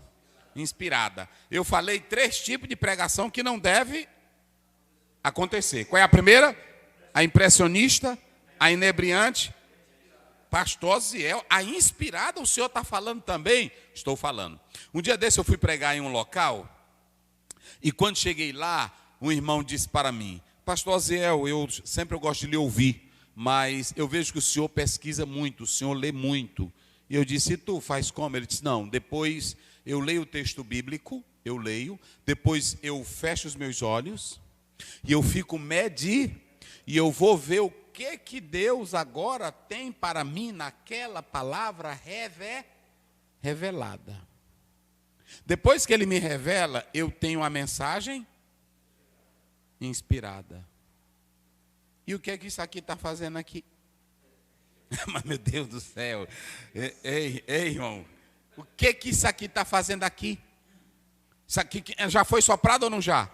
inspirada. Eu falei 3 tipos de pregação que não deve acontecer. Qual é a primeira? A impressionista, a inebriante, pastor Ziel. A inspirada, o senhor está falando também? Estou falando. Um dia desse eu fui pregar em um local, e quando cheguei lá, um irmão disse para mim, pastor Ziel, eu gosto de lhe ouvir, mas eu vejo que o senhor pesquisa muito, o senhor lê muito. E eu disse, e tu faz como? Ele disse, não, depois eu leio o texto bíblico, eu leio, depois eu fecho os meus olhos, e eu fico e eu vou ver o que Deus agora tem para mim naquela palavra revelada. Depois que ele me revela, eu tenho a mensagem inspirada. E o que é que isso aqui está fazendo aqui? Mas, meu Deus do céu, ei, irmão, o que isso aqui está fazendo aqui? Isso aqui já foi soprado ou não já?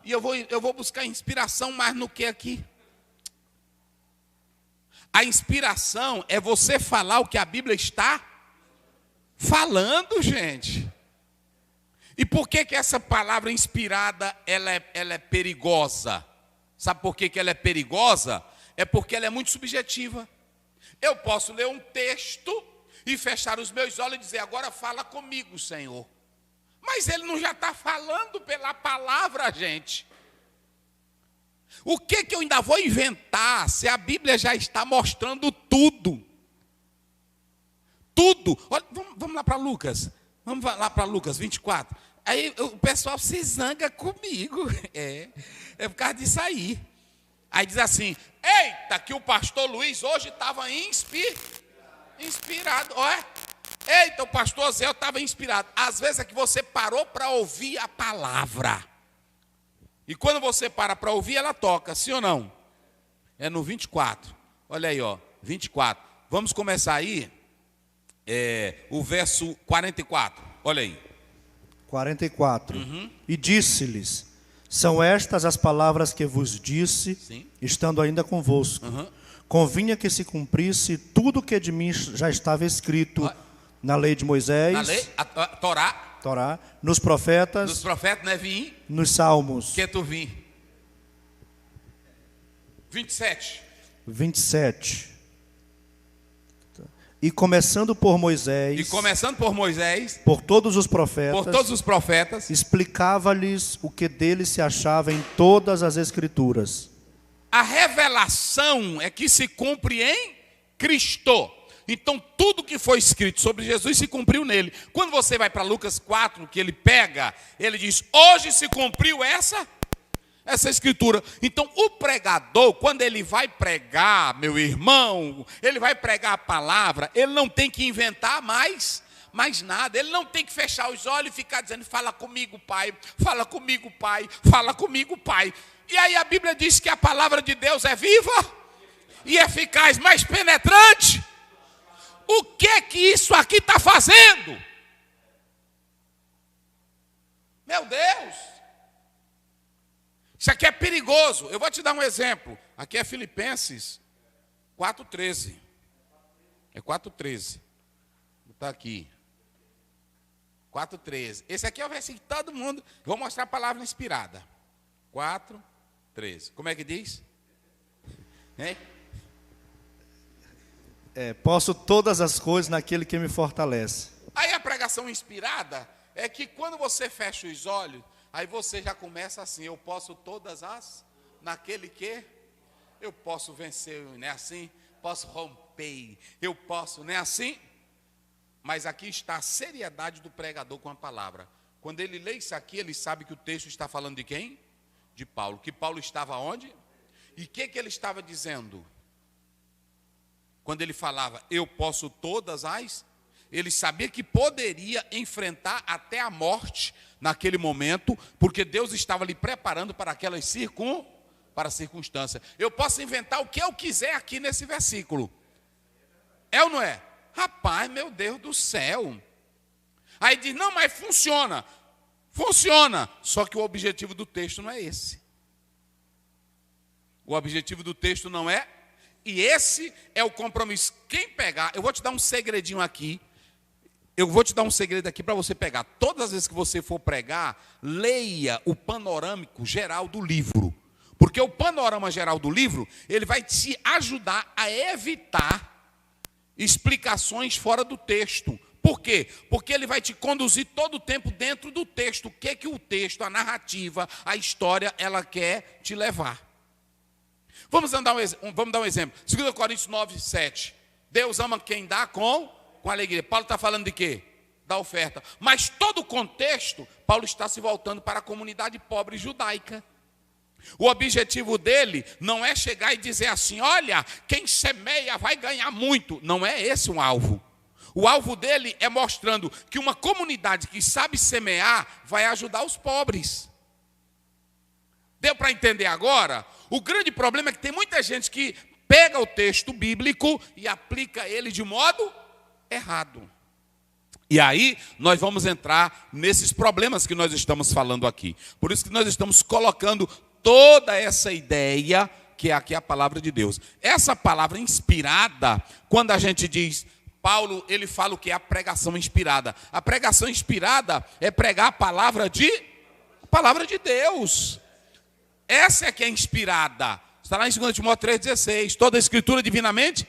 E eu vou buscar inspiração mais no que aqui? A inspiração é você falar o que a Bíblia está falando, gente. E por que essa palavra inspirada ela é perigosa? Sabe por que ela é perigosa? É porque ela é muito subjetiva. Eu posso ler um texto e fechar os meus olhos e dizer, agora fala comigo, Senhor. Mas ele não já está falando pela palavra, gente. O que eu ainda vou inventar se a Bíblia já está mostrando tudo? Tudo. Olha, vamos lá para Lucas. Vamos lá para Lucas 24. Aí o pessoal se zanga comigo. É por causa disso aí. Aí diz assim: eita, que o pastor Luiz hoje estava inspirado. Olha. Eita, o pastor Zé estava inspirado. Às vezes é que você parou para ouvir a palavra. E quando você para ouvir, ela toca, sim ou não? É no 24. Olha aí, ó, 24. Vamos começar aí, o verso 44. Olha aí. 44. E disse-lhes: são estas as palavras que vos disse, Sim. estando ainda convosco. Convinha que se cumprisse tudo que de mim já estava escrito na lei de Moisés, Na lei, a Torá, nos profetas, dos profetas, né, vim, nos salmos. que tu vim. 27. 27. E começando por Moisés, E começando por Moisés, por todos os profetas, por todos os profetas, explicava-lhes o que dele se achava em todas as Escrituras. a revelação é que se cumpre em Cristo. Então, tudo que foi escrito sobre Jesus se cumpriu nele. Quando você vai para Lucas 4, que ele pega, ele diz: hoje se cumpriu essa escritura. Então, o pregador, quando ele vai pregar, meu irmão, ele vai pregar a palavra, ele não tem que inventar mais nada. Ele não tem que fechar os olhos e ficar dizendo: fala comigo, Pai, fala comigo, Pai, fala comigo, Pai. E aí a Bíblia diz que a palavra de Deus é viva e eficaz, mais penetrante. O que isso aqui está fazendo? Meu Deus! Isso aqui é perigoso. Eu vou te dar um exemplo. Aqui é Filipenses 4,13. É 4,13. Vou botar aqui. 4,13. Esse aqui é o versículo que todo mundo... Vou mostrar a palavra inspirada. 4,13. Como é que diz? Hein? Posso todas as coisas naquele que me fortalece. Aí a pregação inspirada é que quando você fecha os olhos, aí você já começa assim: eu posso todas as, naquele que eu posso vencer, não é assim? Posso romper, eu posso, não é assim? Mas aqui está a seriedade do pregador com a palavra. Quando ele lê isso aqui, ele sabe que o texto está falando de quem? De Paulo. Que Paulo estava onde? E o que ele estava dizendo? Quando ele falava, eu posso todas as, ele sabia que poderia enfrentar até a morte naquele momento, porque Deus estava lhe preparando para aquelas circunstâncias. Eu posso inventar o que eu quiser aqui nesse versículo. É ou não é? Rapaz, meu Deus do céu. Aí diz: não, mas funciona. Funciona. Só que o objetivo do texto não é esse. O objetivo do texto não é. E esse é o compromisso. Quem pegar, eu vou te dar um segredinho aqui. Eu vou te dar um segredo aqui para você pegar. Todas as vezes que você for pregar, leia o panorâmico geral do livro. Porque o panorama geral do livro, ele vai te ajudar a evitar explicações fora do texto. Por quê? Porque ele vai te conduzir todo o tempo dentro do texto. O que o texto, a narrativa, a história, ela quer te levar. Vamos dar um exemplo. 2 Coríntios 9, 7. Deus ama quem dá com alegria. Paulo está falando de quê? Da oferta. Mas todo o contexto, Paulo está se voltando para a comunidade pobre judaica. O objetivo dele não é chegar e dizer assim: olha, quem semeia vai ganhar muito. Não é esse um alvo. O alvo dele é mostrando que uma comunidade que sabe semear vai ajudar os pobres. Deu para entender agora? O grande problema é que tem muita gente que pega o texto bíblico e aplica ele de modo errado. E aí nós vamos entrar nesses problemas que nós estamos falando aqui. Por isso que nós estamos colocando toda essa ideia que é aqui a palavra de Deus. Essa palavra inspirada, quando a gente diz, Paulo, ele fala o que é a pregação inspirada. A pregação inspirada é pregar a palavra de Deus. Essa é que é inspirada. Está lá em 2 Timóteo 3,16. Toda a escritura divinamente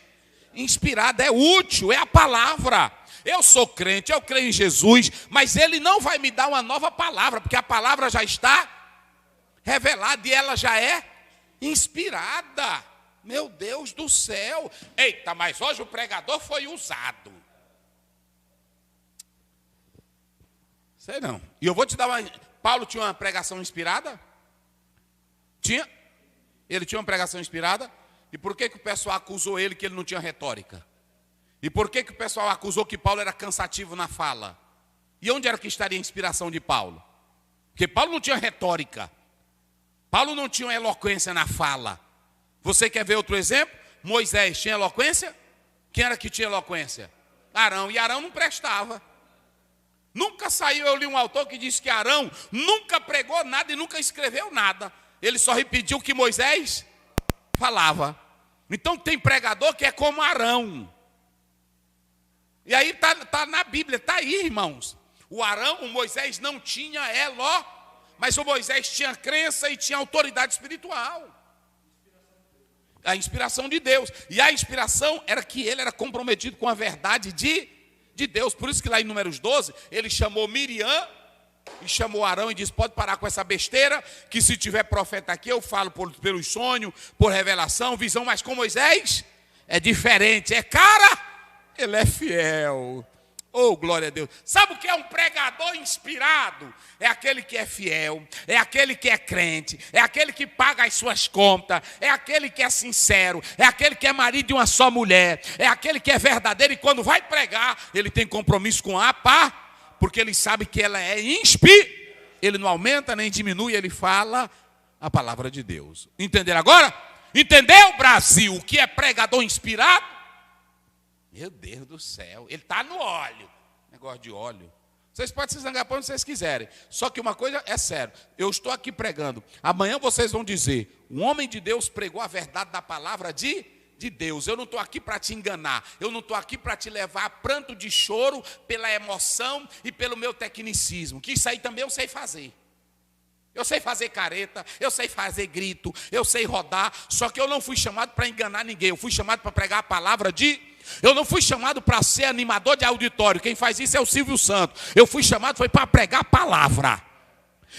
inspirada é útil, é a palavra. Eu sou crente, eu creio em Jesus, mas ele não vai me dar uma nova palavra, porque a palavra já está revelada e ela já é inspirada. Meu Deus do céu. Eita, mas hoje o pregador foi usado. Sei não. E eu vou te dar uma... Paulo tinha uma pregação inspirada? Tinha? Ele tinha uma pregação inspirada? E por que o pessoal acusou ele que ele não tinha retórica? E por que o pessoal acusou que Paulo era cansativo na fala? E onde era que estaria a inspiração de Paulo? Porque Paulo não tinha retórica. Paulo não tinha eloquência na fala. Você quer ver outro exemplo? Moisés tinha eloquência? Quem era que tinha eloquência? Arão. E Arão não prestava. Nunca saiu, eu li um autor que disse que Arão nunca pregou nada e nunca escreveu nada. Ele só repetiu o que Moisés falava. Então tem pregador que é como Arão. E aí tá na Bíblia, está aí, irmãos. O Moisés não tinha mas o Moisés tinha crença e tinha autoridade espiritual. A inspiração de Deus. E a inspiração era que ele era comprometido com a verdade de Deus. Por isso que lá em Números 12, ele chamou Miriam e chamou Arão e disse: pode parar com essa besteira, que se tiver profeta aqui, eu falo pelo sonho, por revelação, visão, mas com Moisés é diferente, ele é fiel. Oh, glória a Deus. Sabe o que é um pregador inspirado? É aquele que é fiel, é aquele que é crente, é aquele que paga as suas contas, é aquele que é sincero, é aquele que é marido de uma só mulher, é aquele que é verdadeiro e quando vai pregar, ele tem compromisso com a porque ele sabe que ela é ele não aumenta nem diminui, ele fala a palavra de Deus. Entenderam agora? Entendeu, Brasil, o que é pregador inspirado? Meu Deus do céu, ele está no óleo. Negócio de óleo. Vocês podem se zangar para onde vocês quiserem. Só que uma coisa é sério. Eu estou aqui pregando. Amanhã vocês vão dizer: um homem de Deus pregou a verdade da palavra de Deus. Eu não estou aqui para te enganar. Eu não estou aqui para te levar a pranto de choro pela emoção e pelo meu tecnicismo. Que isso aí também eu sei fazer. Eu sei fazer careta, eu sei fazer grito, eu sei rodar. Só que eu não fui chamado para enganar ninguém. Eu fui chamado para pregar a palavra Eu não fui chamado para ser animador de auditório. Quem faz isso é o Silvio Santos. Eu fui chamado para pregar a palavra.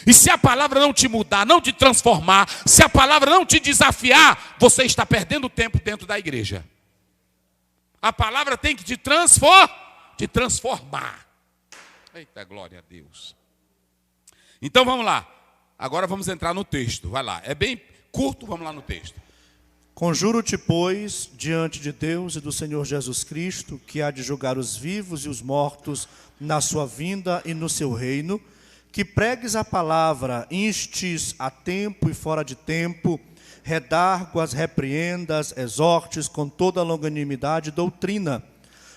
E se a palavra não te mudar, não te transformar, se a palavra não te desafiar, você está perdendo tempo dentro da igreja. A palavra tem que te transformar. Eita, glória a Deus. Então vamos lá. Agora vamos entrar no texto. Vai lá. É bem curto, vamos lá no texto. Conjuro-te, pois, diante de Deus e do Senhor Jesus Cristo, que há de julgar os vivos e os mortos na sua vinda e no seu reino, que pregues a palavra, instes a tempo e fora de tempo, redarguas, repreendas, exortes com toda longanimidade e doutrina,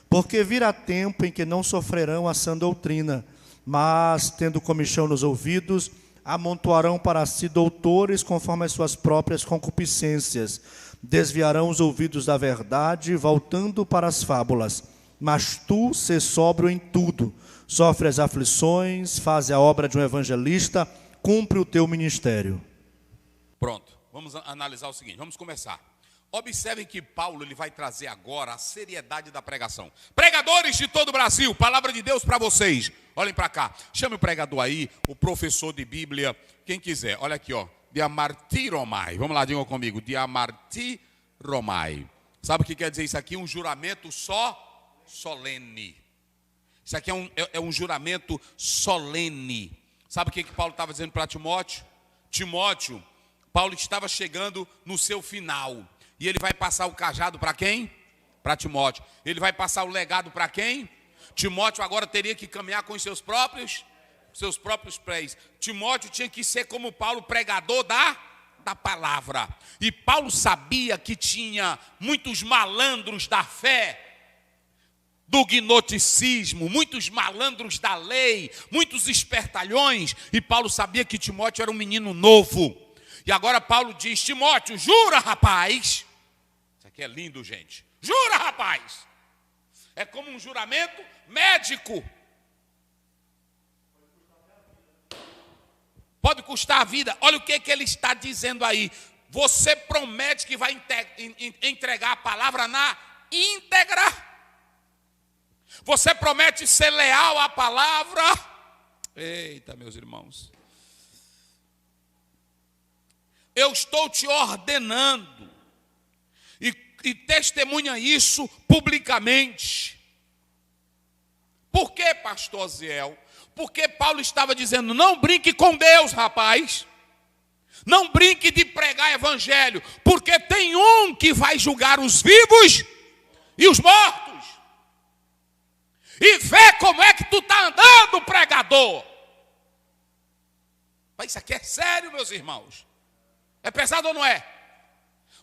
porque virá tempo em que não sofrerão a sã doutrina, mas, tendo comichão nos ouvidos, amontoarão para si doutores conforme as suas próprias concupiscências, desviarão os ouvidos da verdade, voltando para as fábulas. Mas tu, sê sóbrio em tudo, sofre as aflições, faz a obra de um evangelista, cumpre o teu ministério. Pronto, vamos analisar o seguinte, vamos começar. Observem que Paulo ele vai trazer agora a seriedade da pregação. Pregadores de todo o Brasil, palavra de Deus para vocês. Olhem para cá, chame o pregador aí, o professor de Bíblia, quem quiser. Olha aqui, ó. Diamartiromai. Vamos lá, digam comigo. Diamartiromai. Sabe o que quer dizer isso aqui? Um juramento solene. Isso aqui é um juramento solene. Sabe o que Paulo estava dizendo para Timóteo? Timóteo, Paulo estava chegando no seu final. E ele vai passar o cajado para quem? Para Timóteo. Ele vai passar o legado para quem? Timóteo agora teria que caminhar com os seus próprios pés. Timóteo tinha que ser como Paulo, pregador da palavra. E Paulo sabia que tinha muitos malandros da fé, do gnosticismo, muitos malandros da lei, muitos espertalhões. E Paulo sabia que Timóteo era um menino novo. E agora Paulo diz: Timóteo, jura, rapaz? Isso aqui é lindo, gente. Jura, rapaz? É como um juramento médico. Pode custar a vida. Olha o que ele está dizendo aí. Você promete que vai entregar a palavra na íntegra? Você promete ser leal à palavra? Eita, meus irmãos. eu estou te ordenando, e testemunha isso publicamente. Por que, pastor Ziel? Porque Paulo estava dizendo, não brinque com Deus, rapaz. Não brinque de pregar evangelho, porque tem um que vai julgar os vivos e os mortos. E vê como é que tu está andando, pregador. Mas isso aqui é sério, meus irmãos. É pesado ou não é?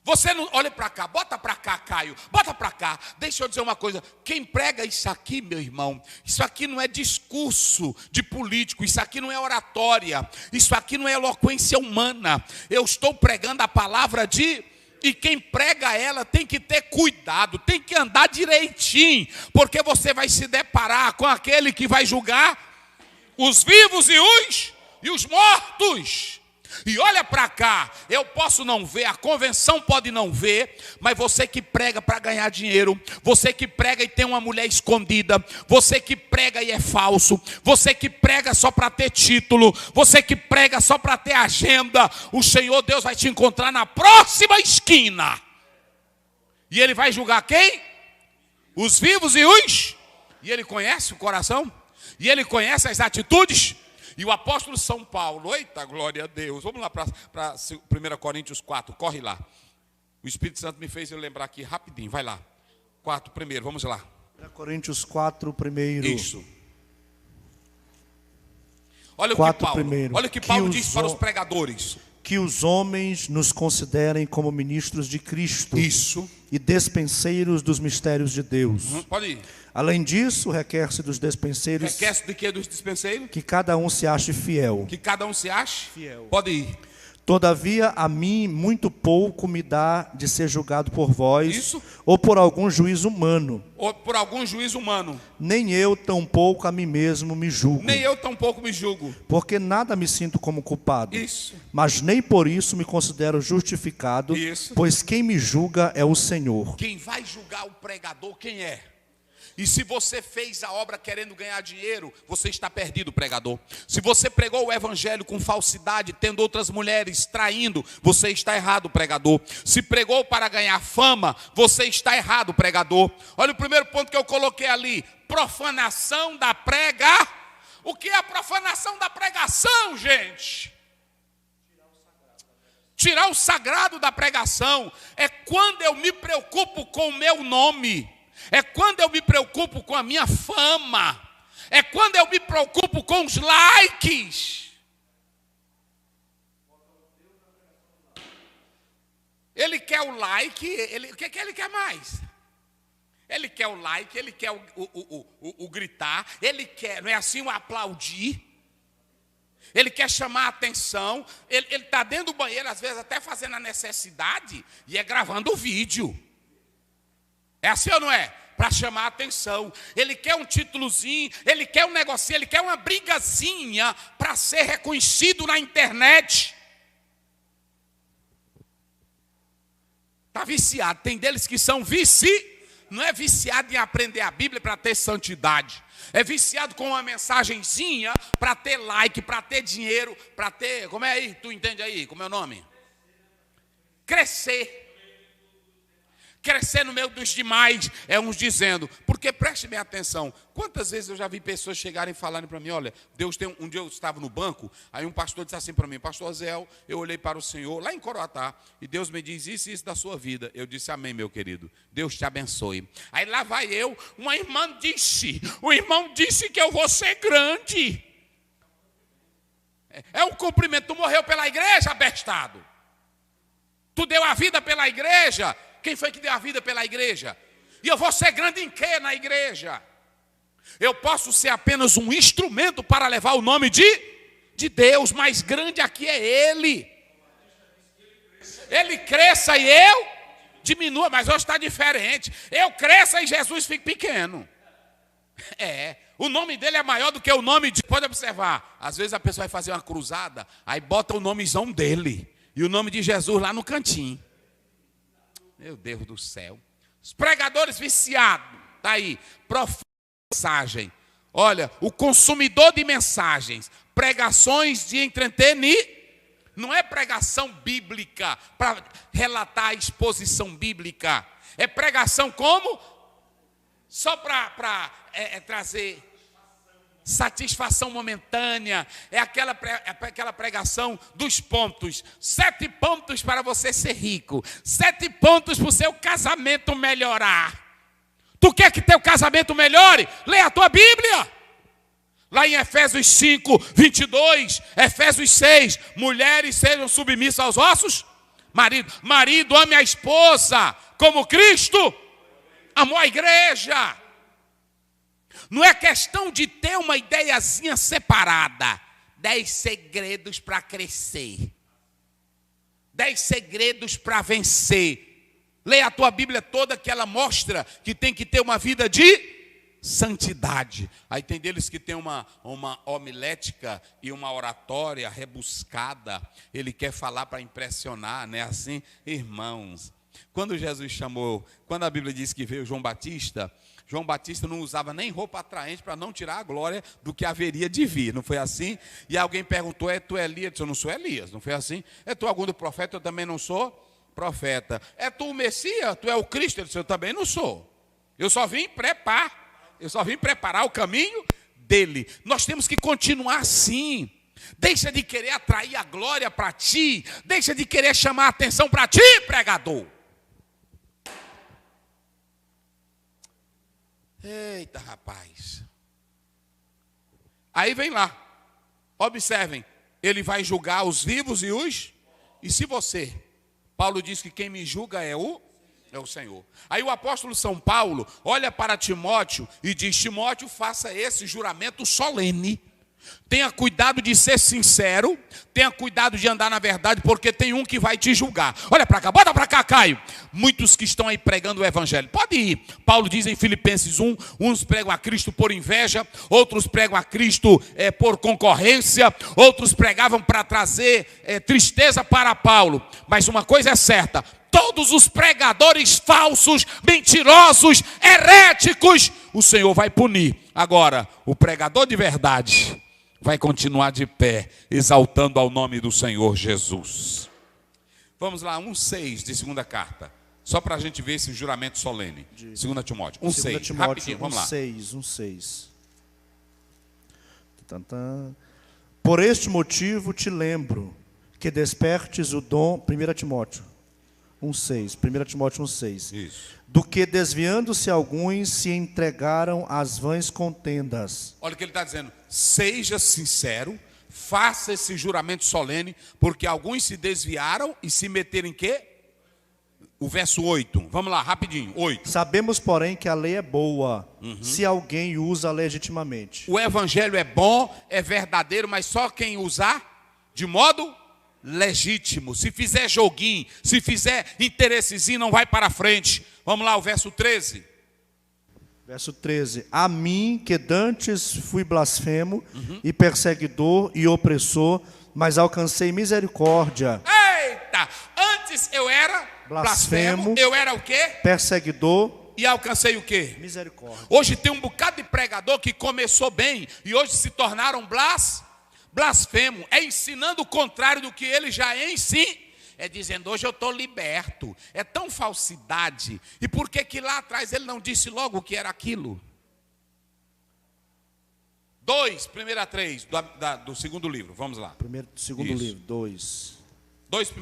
Você não, olha para cá, bota para cá, Caio, bota para cá. Deixa eu dizer uma coisa, quem prega isso aqui, meu irmão, isso aqui não é discurso de político, isso aqui não é oratória, isso aqui não é eloquência humana. Eu estou pregando a palavra e quem prega ela tem que ter cuidado, tem que andar direitinho, porque você vai se deparar com aquele que vai julgar os vivos e os mortos. E olha para cá, eu posso não ver, a convenção pode não ver, mas você que prega para ganhar dinheiro, você que prega e tem uma mulher escondida, você que prega e é falso, você que prega só para ter título, você que prega só para ter agenda, o Senhor Deus vai te encontrar na próxima esquina. E Ele vai julgar quem? Os vivos e Ele conhece o coração, e Ele conhece as atitudes. E o apóstolo São Paulo, eita glória a Deus, vamos lá para 1 Coríntios 4, corre lá. O Espírito Santo me fez eu lembrar aqui rapidinho, vai lá. 4 primeiro, vamos lá. 1 Coríntios 4 primeiro. Isso. Olha o que Paulo diz para os pregadores. Que os homens nos considerem como ministros de Cristo. Isso. E despenseiros dos mistérios de Deus. Pode ir. Além disso, requer-se dos despenseiros. Requer-se de quê dos despenseiros? Que cada um se ache fiel. Que cada um se ache fiel. Pode ir. Todavia, a mim muito pouco me dá de ser julgado por vós. Isso. Ou por algum juízo humano. Ou por algum juízo humano. Nem eu tampouco a mim mesmo me julgo. Nem eu tampouco me julgo. Porque nada me sinto como culpado. Isso. Mas nem por isso me considero justificado. Isso. Pois quem me julga é o Senhor. Quem vai julgar o pregador, quem é? E se você fez a obra querendo ganhar dinheiro, você está perdido, pregador. Se você pregou o evangelho com falsidade, tendo outras mulheres, traindo, você está errado, pregador. Se pregou para ganhar fama, você está errado, pregador. Olha o primeiro ponto que eu coloquei ali, profanação da prega. O que é a profanação da pregação, gente? Tirar o sagrado da pregação é quando eu me preocupo com o meu nome. É quando eu me preocupo com a minha fama. É quando eu me preocupo com os likes. Ele quer o like, o que ele quer mais? Ele quer o like, ele quer o gritar, ele quer, não é assim, o aplaudir. Ele quer chamar a atenção. Ele está dentro do banheiro, às vezes até fazendo a necessidade, e é gravando o vídeo. É assim ou não é? Para chamar a atenção. Ele quer um títulozinho, ele quer um negocinho, ele quer uma brigazinha para ser reconhecido na internet. Está viciado. Tem deles que são não é viciado em aprender a Bíblia para ter santidade. É viciado com uma mensagenzinha para ter like, para ter dinheiro, para ter... Como é aí? Tu entende aí? Como é o nome? Crescer. Crescer no meio dos demais, é uns dizendo, porque preste bem atenção, quantas vezes eu já vi pessoas chegarem e falarem para mim, olha, Deus tem um dia eu estava no banco, aí um pastor disse assim para mim, pastor Zéu, eu olhei para o Senhor, lá em Coroatá, e Deus me diz isso e isso da sua vida. Eu disse, amém, meu querido, Deus te abençoe. Aí lá vai eu, uma irmã disse, o irmão disse que eu vou ser grande. É um cumprimento, tu morreu pela igreja, abestado. Tu deu a vida pela igreja. Quem foi que deu a vida pela igreja? E eu vou ser grande em quê na igreja? Eu posso ser apenas um instrumento para levar o nome de Deus, mas grande aqui é Ele. Ele cresça e eu diminua, mas hoje está diferente. Eu cresça e Jesus fique pequeno. O nome dele é maior do que o nome de... Pode observar, às vezes a pessoa vai fazer uma cruzada, aí bota o nomezão dele, e o nome de Jesus lá no cantinho. Meu Deus do céu. Os pregadores viciados. Está aí. Mensagem. Olha, o consumidor de mensagens. Pregações de Não é pregação bíblica para relatar a exposição bíblica. É pregação como? Só para trazer satisfação momentânea. É aquela pregação dos pontos. 7 pontos para você ser rico. 7 pontos para o seu casamento melhorar. Tu quer que teu casamento melhore? Leia a tua Bíblia. Lá em Efésios 5, 22, Efésios 6, mulheres sejam submissas aos vossos maridos. Marido, ame a esposa, como Cristo amou a igreja. Não é questão de ter uma ideiazinha separada. 10 segredos para crescer. 10 segredos para vencer. Leia a tua Bíblia toda que ela mostra que tem que ter uma vida de santidade. Aí tem deles que tem uma homilética e uma oratória rebuscada. Ele quer falar para impressionar, né? Assim, irmãos, quando Jesus chamou, quando a Bíblia diz que veio João Batista não usava nem roupa atraente para não tirar a glória do que haveria de vir. Não foi assim? E alguém perguntou, tu Elias? Eu disse, eu não sou Elias. Não foi assim? É tu algum do profeta? Eu também não sou profeta. É tu o Messias? Tu é o Cristo? Eu disse, eu também não sou. Eu só vim preparar o caminho dele. Nós temos que continuar assim. Deixa de querer atrair a glória para ti. Deixa de querer chamar a atenção para ti, pregador. Eita, rapaz. Aí vem lá. Observem. Ele vai julgar os vivos e os... E se você... Paulo diz que quem me julga é o Senhor. Aí o apóstolo São Paulo olha para Timóteo e diz, Timóteo, faça esse juramento solene. Tenha cuidado de ser sincero, tenha cuidado de andar na verdade, porque tem um que vai te julgar. Olha para cá, bota para cá, Caio. Muitos que estão aí pregando o evangelho. Pode ir. Paulo diz em Filipenses 1, uns pregam a Cristo por inveja, outros pregam a Cristo por concorrência, outros pregavam para trazer tristeza para Paulo. Mas uma coisa é certa, todos os pregadores falsos, mentirosos, heréticos, o Senhor vai punir. Agora, o pregador de verdade vai continuar de pé, exaltando ao nome do Senhor Jesus. Vamos lá, 1,6 de segunda carta. Só para a gente ver esse juramento solene. 2 Timóteo, 1,6. Rapidinho, vamos lá. 1,6. Por este motivo te lembro que despertes o dom... 1 Timóteo 1,6. Isso. Do que desviando-se alguns se entregaram às vãs contendas. Olha o que ele está dizendo. Seja sincero, faça esse juramento solene, porque alguns se desviaram e se meteram em quê? O verso 8. Vamos lá, rapidinho. 8. Sabemos, porém, que a lei é boa, se alguém usa legitimamente. O evangelho é bom, é verdadeiro, mas só quem usar de modo legítimo. Se fizer joguinho, se fizer interessezinho, não vai para frente. Vamos lá, o verso 13. Verso 13. A mim, que dantes fui blasfemo e perseguidor e opressor, mas alcancei misericórdia. Eita! Antes eu era blasfemo, eu era o quê? Perseguidor. E alcancei o quê? Misericórdia. Hoje tem um bocado de pregador que começou bem e hoje se tornaram blasfemo. É ensinando o contrário do que ele já ensina. É dizendo, hoje eu estou liberto. É tão falsidade. E por que lá atrás ele não disse logo o que era aquilo? 2, 1 do segundo livro. Vamos lá. Segundo livro, 2. 2, 1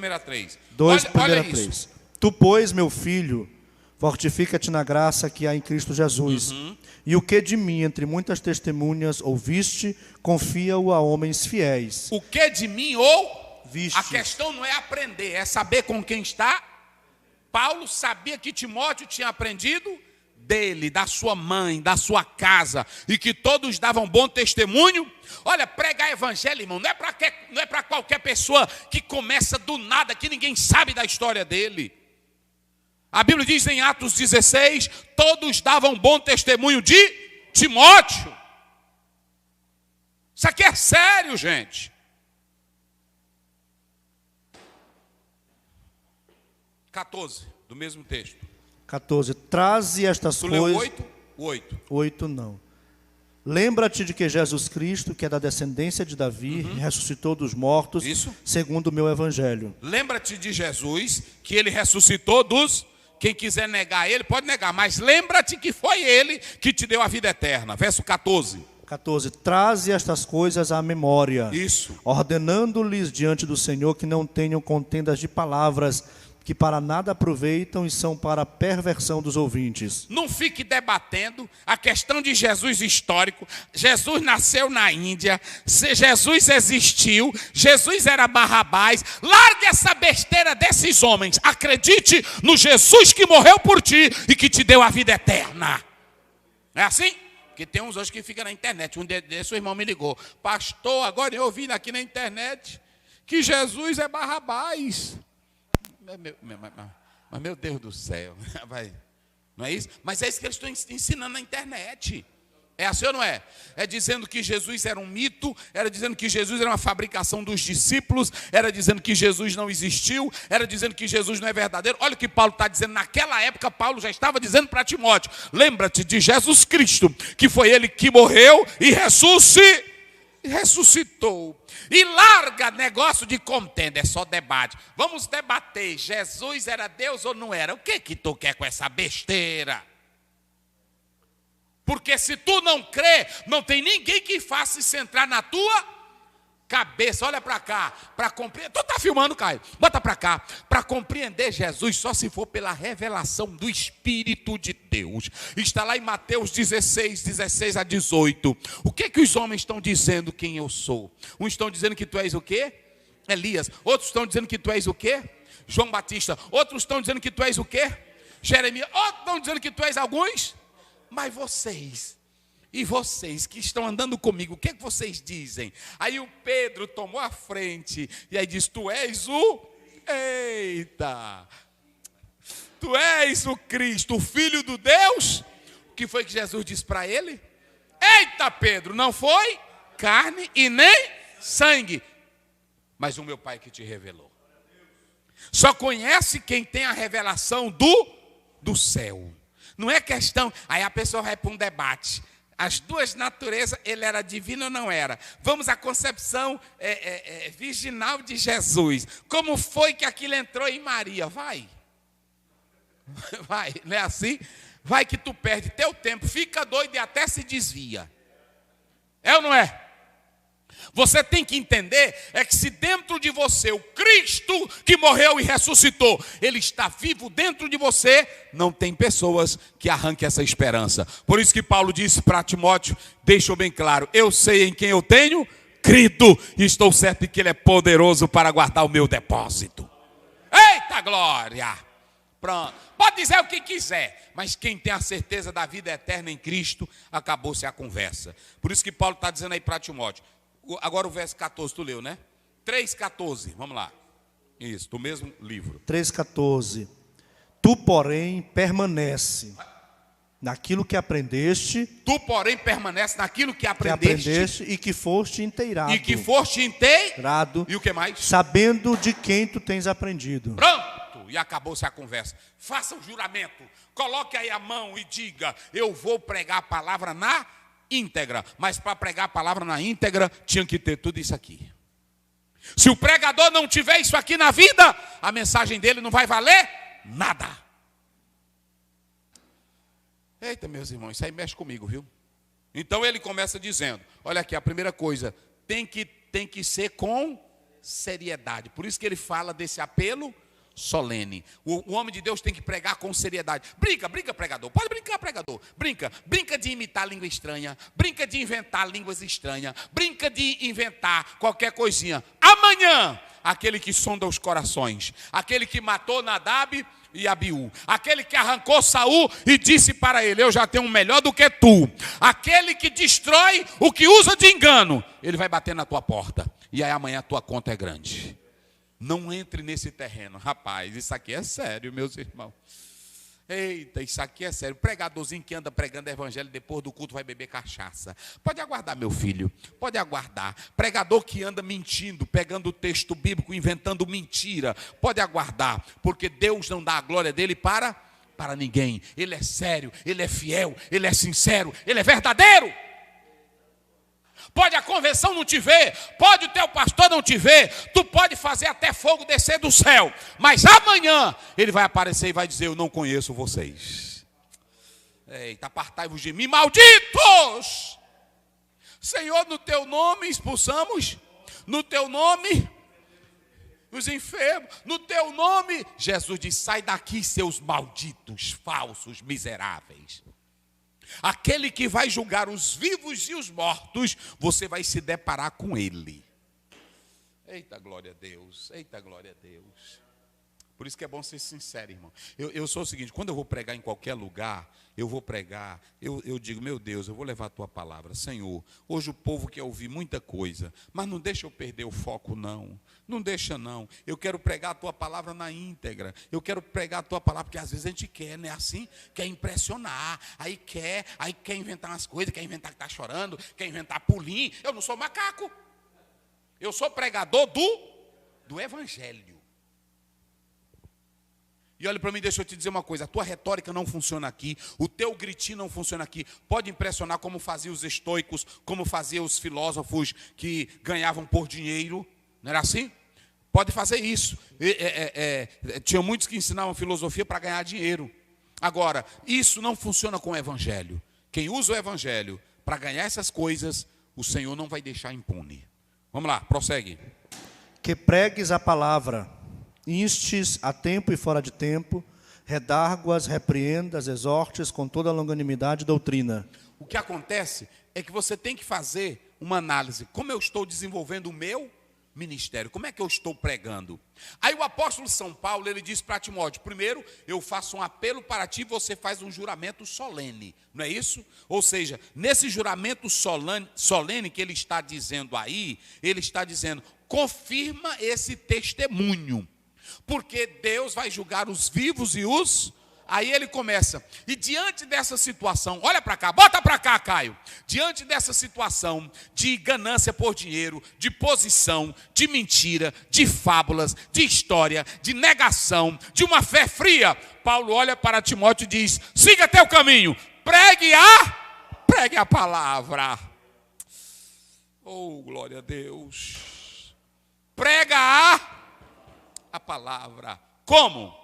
olha isso. Tu, pois, meu filho, fortifica-te na graça que há em Cristo Jesus. E o que de mim, entre muitas testemunhas, ouviste, confia-o a homens fiéis. O que de mim ou... Viste. A questão não é aprender, é saber com quem está. Paulo sabia que Timóteo tinha aprendido dele, da sua mãe, da sua casa, e que todos davam bom testemunho. Olha, pregar evangelho, irmão, não é para qualquer pessoa que começa do nada, que ninguém sabe da história dele. A Bíblia diz em Atos 16, todos davam bom testemunho de Timóteo. Isso aqui é sério, gente. 14, do mesmo texto. 14. Traze estas tu coisas... leu 8? 8. 8 não. Lembra-te de que Jesus Cristo, que é da descendência de Davi, ressuscitou dos mortos, Isso. segundo o meu evangelho. Lembra-te de Jesus, que ele ressuscitou dos... Quem quiser negar ele, pode negar, mas lembra-te que foi ele que te deu a vida eterna. Verso 14. 14. Traze estas coisas à memória, Isso. ordenando-lhes diante do Senhor que não tenham contendas de palavras que para nada aproveitam e são para a perversão dos ouvintes. Não fique debatendo a questão de Jesus histórico. Jesus nasceu na Índia, Jesus existiu, Jesus era Barrabás. Largue essa besteira desses homens. Acredite no Jesus que morreu por ti e que te deu a vida eterna. É assim? Porque tem uns hoje que ficam na internet. Um dia desse, o irmão me ligou. Pastor, agora eu ouvi aqui na internet que Jesus é Barrabás. Mas meu Deus do céu, vai, não é isso? Mas é isso que eles estão ensinando na internet. É assim ou não é? É dizendo que Jesus era um mito, era dizendo que Jesus era uma fabricação dos discípulos, era dizendo que Jesus não existiu, era dizendo que Jesus não é verdadeiro. Olha o que Paulo está dizendo. Naquela época, Paulo já estava dizendo para Timóteo: lembra-te de Jesus Cristo, que foi ele que morreu e ressuscitou. E larga negócio de contenda, é só debate. Vamos debater, Jesus era Deus ou não era? O que tu quer com essa besteira? Porque se tu não crê, não tem ninguém que faça isso entrar na tua cabeça. Olha para cá, para compreender. Tu está filmando, Caio? Bota para cá. Para compreender Jesus, só se for pela revelação do Espírito de Deus. Está lá em Mateus 16, 16 a 18. O que os homens estão dizendo quem eu sou? Uns estão dizendo que tu és o quê? Elias. Outros estão dizendo que tu és o quê? João Batista. Outros estão dizendo que tu és o quê? Jeremias. Outros estão dizendo que tu és alguns. Mas vocês... E vocês que estão andando comigo, o que é que vocês dizem? Aí o Pedro tomou a frente e aí diz: tu és o... Eita! Tu és o Cristo, o Filho do Deus? O que foi que Jesus disse para ele? Eita, Pedro, não foi carne e nem sangue, mas o meu Pai que te revelou. Só conhece quem tem a revelação do céu. Não é questão... Aí a pessoa vai para um debate. As duas naturezas, ele era divino ou não era? Vamos à concepção virginal de Jesus. Como foi que aquilo entrou em Maria? Vai, não é assim? Vai que tu perde teu tempo, fica doido e até se desvia. É ou não é? Você tem que entender é que se dentro de você o Cristo que morreu e ressuscitou, ele está vivo dentro de você, não tem pessoas que arranquem essa esperança. Por isso que Paulo disse para Timóteo, deixou bem claro: eu sei em quem eu tenho crido e estou certo de que ele é poderoso para guardar o meu depósito. Eita glória! Pronto. Pode dizer o que quiser, mas quem tem a certeza da vida eterna em Cristo, acabou-se a conversa. Por isso que Paulo está dizendo aí para Timóteo. Agora o verso 14, tu leu, né? 3,14, vamos lá. Isso, do mesmo livro. 3,14. Tu, porém, permanece naquilo que aprendeste. Tu, porém, permanece naquilo que aprendeste e que foste inteirado. E que foste inteirado. E o que mais? Sabendo de quem tu tens aprendido. Pronto, e acabou-se a conversa. Faça um juramento, coloque aí a mão e diga: eu vou pregar a palavra na íntegra. Mas para pregar a palavra na íntegra, tinha que ter tudo isso aqui. Se o pregador não tiver isso aqui na vida, a mensagem dele não vai valer nada. Eita, meus irmãos, isso aí mexe comigo, viu? Então ele começa dizendo: olha aqui, a primeira coisa, tem que ser com seriedade. Por isso que ele fala desse apelo solene. O homem de Deus tem que pregar com seriedade. Brinca, pregador. Pode brincar, pregador. Brinca de imitar língua estranha. Brinca de inventar línguas estranhas. Brinca de inventar qualquer coisinha. Amanhã, aquele que sonda os corações, aquele que matou Nadab e Abiú, aquele que arrancou Saul e disse para ele: eu já tenho um melhor do que tu. Aquele que destrói o que usa de engano, ele vai bater na tua porta. E aí amanhã a tua conta é grande. Não entre nesse terreno. Rapaz, isso aqui é sério, meus irmãos. Eita, isso aqui é sério. Pregadorzinho que anda pregando evangelho, depois do culto vai beber cachaça. Pode aguardar, meu filho, pode aguardar. Pregador que anda mentindo, pegando o texto bíblico, inventando mentira, pode aguardar. Porque Deus não dá a glória dele para ninguém. Ele é sério, ele é fiel, ele é sincero, ele é verdadeiro. Pode a convenção não te ver, pode o teu pastor não te ver, tu pode fazer até fogo descer do céu, mas amanhã ele vai aparecer e vai dizer: eu não conheço vocês. Eita, apartai-vos de mim, malditos! Senhor, no teu nome expulsamos, no teu nome os enfermos, no teu nome. Jesus diz: sai daqui, seus malditos, falsos, miseráveis. Aquele que vai julgar os vivos e os mortos, você vai se deparar com ele. Eita, glória a Deus, eita, glória a Deus. Por isso que é bom ser sincero, irmão. Eu sou o seguinte: quando eu vou pregar em qualquer lugar, eu vou pregar, eu digo: meu Deus, eu vou levar a tua palavra. Senhor, hoje o povo quer ouvir muita coisa, mas não deixa eu perder o foco, não. Não deixa, não. Eu quero pregar a tua palavra na íntegra. Eu quero pregar a tua palavra, porque às vezes a gente quer, né? Assim, quer impressionar. Aí quer inventar umas coisas, quer inventar que está chorando, quer inventar pulinho. Eu não sou macaco. Eu sou pregador do evangelho. E olha para mim, deixa eu te dizer uma coisa: a tua retórica não funciona aqui, o teu gritinho não funciona aqui. Pode impressionar como faziam os estoicos, como faziam os filósofos que ganhavam por dinheiro, não era assim? Pode fazer isso. Tinha muitos que ensinavam filosofia para ganhar dinheiro. Agora, isso não funciona com o evangelho. Quem usa o evangelho para ganhar essas coisas, o Senhor não vai deixar impune. Vamos lá, prossegue. Que pregues a palavra, instes a tempo e fora de tempo, redarguas, repreendas, exortes com toda a longanimidade e doutrina. O que acontece é que você tem que fazer uma análise. Como eu estou desenvolvendo o meu ministério? Como é que eu estou pregando? Aí o apóstolo São Paulo, ele diz para Timóteo: primeiro, eu faço um apelo para ti, você faz um juramento solene. Não é isso? Ou seja, nesse juramento solene que ele está dizendo aí, ele está dizendo: confirma esse testemunho. Porque Deus vai julgar os vivos e os... Aí ele começa: e diante dessa situação, olha para cá, bota para cá, Caio. Diante dessa situação de ganância por dinheiro, de posição, de mentira, de fábulas, de história, de negação, de uma fé fria, Paulo olha para Timóteo e diz: siga teu caminho, pregue a palavra. Oh, glória a Deus. Prega a palavra. Como?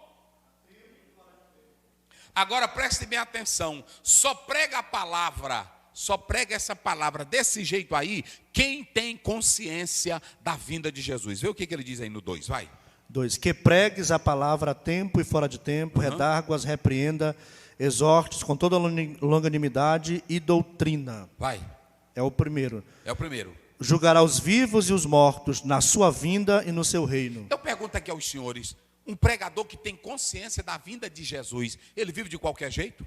Agora preste bem atenção, só prega a palavra, só prega essa palavra desse jeito aí, quem tem consciência da vinda de Jesus. Vê o que ele diz aí no 2, vai. 2. Que pregues a palavra a tempo e fora de tempo, redarguas, repreenda, exortes com toda longanimidade e doutrina. Vai. É o primeiro. É o primeiro. Julgará os vivos e os mortos na sua vinda e no seu reino. Eu pergunto aqui aos senhores: um pregador que tem consciência da vinda de Jesus, ele vive de qualquer jeito?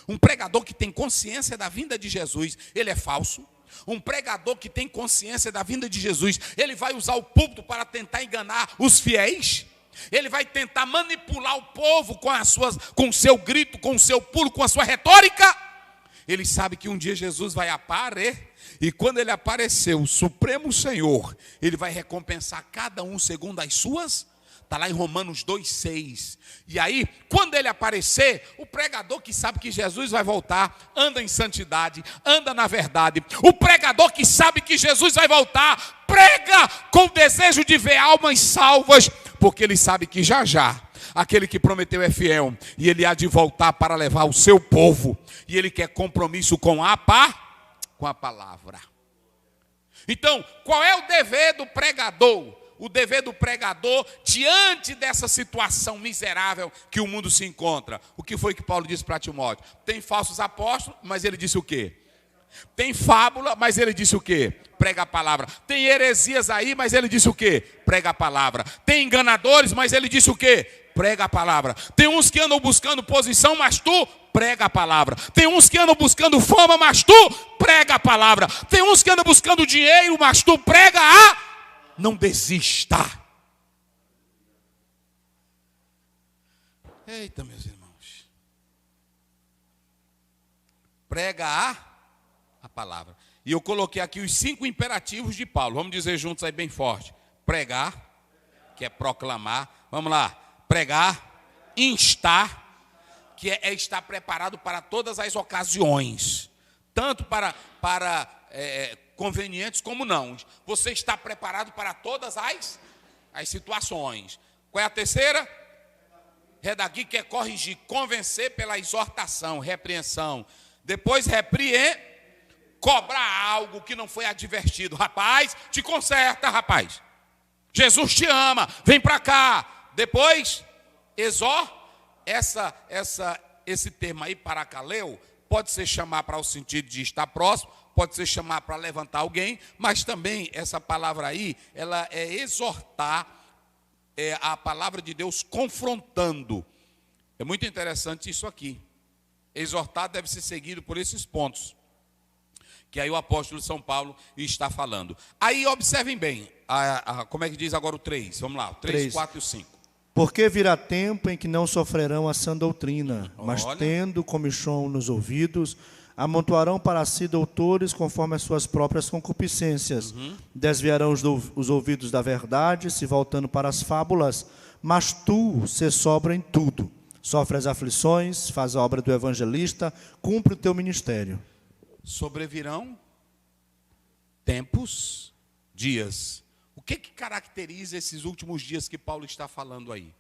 Um pregador que tem consciência da vinda de Jesus, ele é falso? Um pregador que tem consciência da vinda de Jesus, ele vai usar o púlpito para tentar enganar os fiéis? Ele vai tentar manipular o povo com o seu grito, com o seu pulo, com a sua retórica? Ele sabe que um dia Jesus vai aparecer, e quando ele aparecer, o Supremo Senhor, ele vai recompensar cada um segundo as suas. Está lá em Romanos 2,6. E aí, quando ele aparecer, o pregador que sabe que Jesus vai voltar, anda em santidade, anda na verdade. O pregador que sabe que Jesus vai voltar, prega com o desejo de ver almas salvas, porque ele sabe que já aquele que prometeu é fiel, e ele há de voltar para levar o seu povo, e ele quer compromisso com a palavra. Então, qual é o dever do pregador? O dever do pregador diante dessa situação miserável que o mundo se encontra. O que foi que Paulo disse para Timóteo? Tem falsos apóstolos, mas ele disse o quê? Tem fábula, mas ele disse o quê? Prega a palavra. Tem heresias aí, mas ele disse o quê? Prega a palavra. Tem enganadores, mas ele disse o quê? Prega a palavra. Tem uns que andam buscando posição, mas tu prega a palavra. Tem uns que andam buscando fama, mas tu prega a palavra. Tem uns que andam buscando dinheiro, mas tu prega a... Não desista. Eita, meus irmãos. Prega a palavra. E eu coloquei aqui os 5 imperativos de Paulo. Vamos dizer juntos aí bem forte. Pregar, que é proclamar. Vamos lá. Pregar. Instar, que é estar preparado para todas as ocasiões. Tanto para convenientes como não. Você está preparado para todas as situações. Qual é a terceira? Redaguir, que é corrigir, convencer pela exortação, repreensão. Depois cobrar algo que não foi advertido. Rapaz, te conserta, rapaz. Jesus te ama, vem para cá. Depois, esse termo aí, parakaleo, pode ser chamar para o sentido de estar próximo, pode ser chamar para levantar alguém, mas também essa palavra aí, ela é exortar, é a palavra de Deus confrontando. É muito interessante isso aqui. Exortar deve ser seguido por esses pontos, que aí o apóstolo São Paulo está falando. Aí observem bem, como é que diz agora o 3? Vamos lá, o 3, 4 e o 5. Porque virá tempo em que não sofrerão a sã doutrina, mas Olha. tendo comichão nos ouvidos, amontoarão para si doutores conforme as suas próprias concupiscências. Desviarão os ouvidos da verdade, se voltando para as fábulas. Mas tu se sobra em tudo. Sofre as aflições, faz a obra do evangelista, cumpre o teu ministério. Sobrevirão tempos, dias. O que caracteriza esses últimos dias que Paulo está falando aí?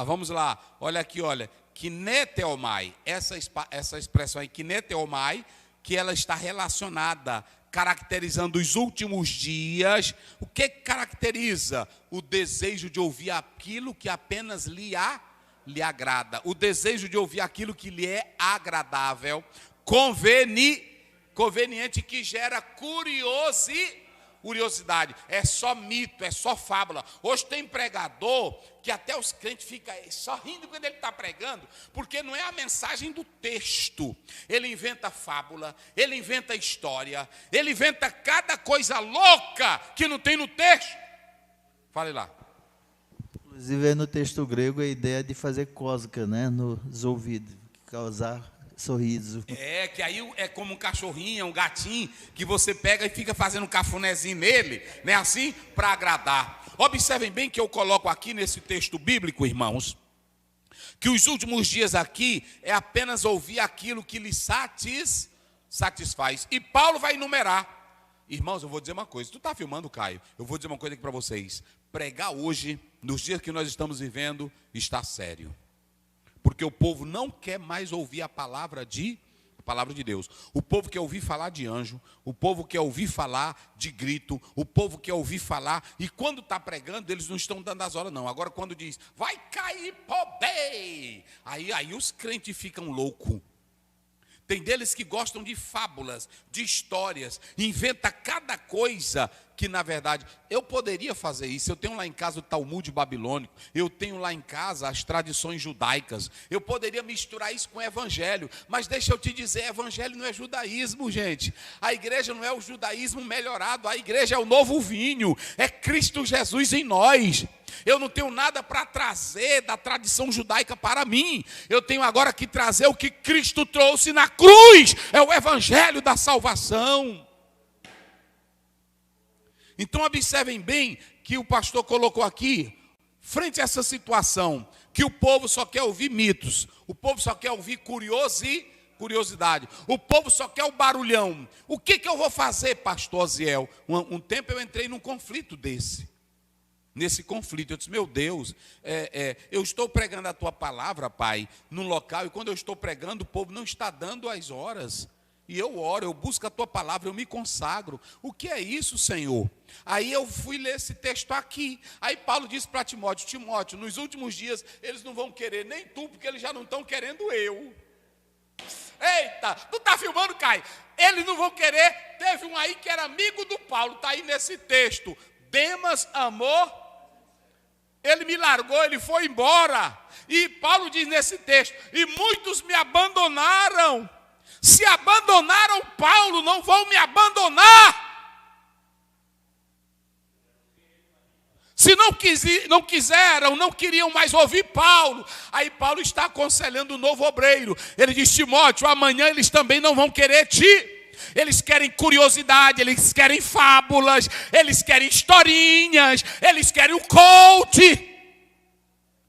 Vamos lá. Olha aqui, olha. Kineteomai, essa expressão aí, kineteomai, que ela está relacionada, caracterizando os últimos dias. O que caracteriza? O desejo de ouvir aquilo que apenas lhe agrada. O desejo de ouvir aquilo que lhe é agradável, conveniente, que gera curiosidade. É só mito, é só fábula. Hoje tem pregador que até os crentes ficam só rindo quando ele está pregando, porque não é a mensagem do texto. Ele inventa fábula, ele inventa história, ele inventa cada coisa louca que não tem no texto. Fale lá. Inclusive, no texto grego, a ideia de fazer cósmica, né, nos ouvidos, causar sorriso. Que aí é como um cachorrinho, um gatinho, que você pega e fica fazendo um cafunézinho nele, né, assim, para agradar. Observem bem que eu coloco aqui nesse texto bíblico, irmãos, que os últimos dias aqui é apenas ouvir aquilo que lhe satisfaz. E Paulo vai enumerar. Irmãos, eu vou dizer uma coisa. Tu está filmando, Caio? Eu vou dizer uma coisa aqui para vocês. Pregar hoje, nos dias que nós estamos vivendo, está sério. Porque o povo não quer mais ouvir a palavra de Deus. O povo quer ouvir falar de anjo, o povo quer ouvir falar de grito, o povo quer ouvir falar, e quando está pregando, eles não estão dando as horas não. Agora quando diz, vai cair poder, aí os crentes ficam loucos. Tem deles que gostam de fábulas, de histórias, inventa cada coisa que, na verdade, eu poderia fazer isso. Eu tenho lá em casa o Talmud babilônico, eu tenho lá em casa as tradições judaicas, eu poderia misturar isso com o evangelho, mas deixa eu te dizer, evangelho não é judaísmo, gente. A igreja não é o judaísmo melhorado, a igreja é o novo vinho, é Cristo Jesus em nós. Eu não tenho nada para trazer da tradição judaica para mim. Eu tenho agora que trazer o que Cristo trouxe na cruz. É o evangelho da salvação. Então observem bem que o pastor colocou aqui, frente a essa situação, que o povo só quer ouvir mitos. O povo só quer ouvir curiosidade. O povo só quer o barulhão. O que eu vou fazer, pastor Oziel? Um tempo eu entrei num conflito desse. Nesse conflito, eu disse, meu Deus, eu estou pregando a tua palavra, Pai, num local, e quando eu estou pregando, o povo não está dando as horas. E eu oro, eu busco a tua palavra, eu me consagro. O que é isso, Senhor? Aí eu fui ler esse texto aqui. Aí Paulo disse para Timóteo, Timóteo, nos últimos dias, eles não vão querer nem tu, porque eles já não estão querendo eu. Eita, tu está filmando, Caio? Eles não vão querer. Teve um aí que era amigo do Paulo, está aí nesse texto. Demas amou, ele me largou, ele foi embora. E Paulo diz nesse texto, e muitos me abandonaram. Se abandonaram Paulo, não vão me abandonar. Se não quiseram, não queriam mais ouvir Paulo. Aí Paulo está aconselhando o novo obreiro. Ele diz, Timóteo, amanhã eles também não vão querer Eles querem curiosidade, eles querem fábulas, eles querem historinhas, eles querem o coach.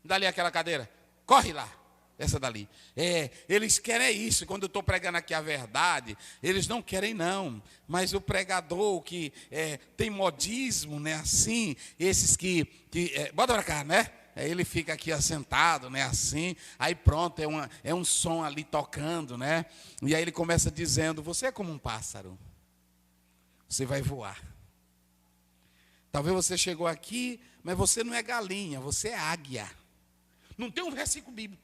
Dá ali aquela cadeira, corre lá. essa dali. Eles querem isso. Quando eu estou pregando aqui a verdade, eles não querem não. Mas o pregador que tem modismo, né? Assim, esses que bota para cá, né? Aí ele fica aqui assentado, né? Assim, aí pronto, é um som ali tocando, né? E aí ele começa dizendo: você é como um pássaro, você vai voar. Talvez você chegou aqui, mas você não é galinha, você é águia. Não tem um versículo bíblico.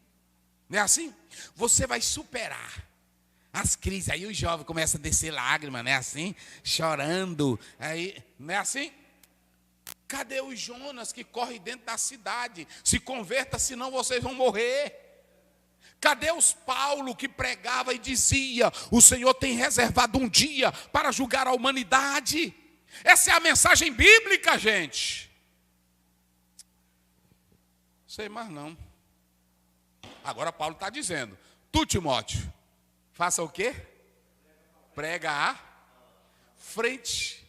Não é assim? Você vai superar as crises. Aí o jovem começa a descer lágrimas, não é assim? Chorando. Aí, não é assim? Cadê os Jonas que correm dentro da cidade? Se converta, senão vocês vão morrer. Cadê os Paulo que pregava e dizia: o Senhor tem reservado um dia para julgar a humanidade? Essa é a mensagem bíblica, gente. Sei mais não. Agora Paulo está dizendo: tu, Timóteo, faça o quê? Prega a frente.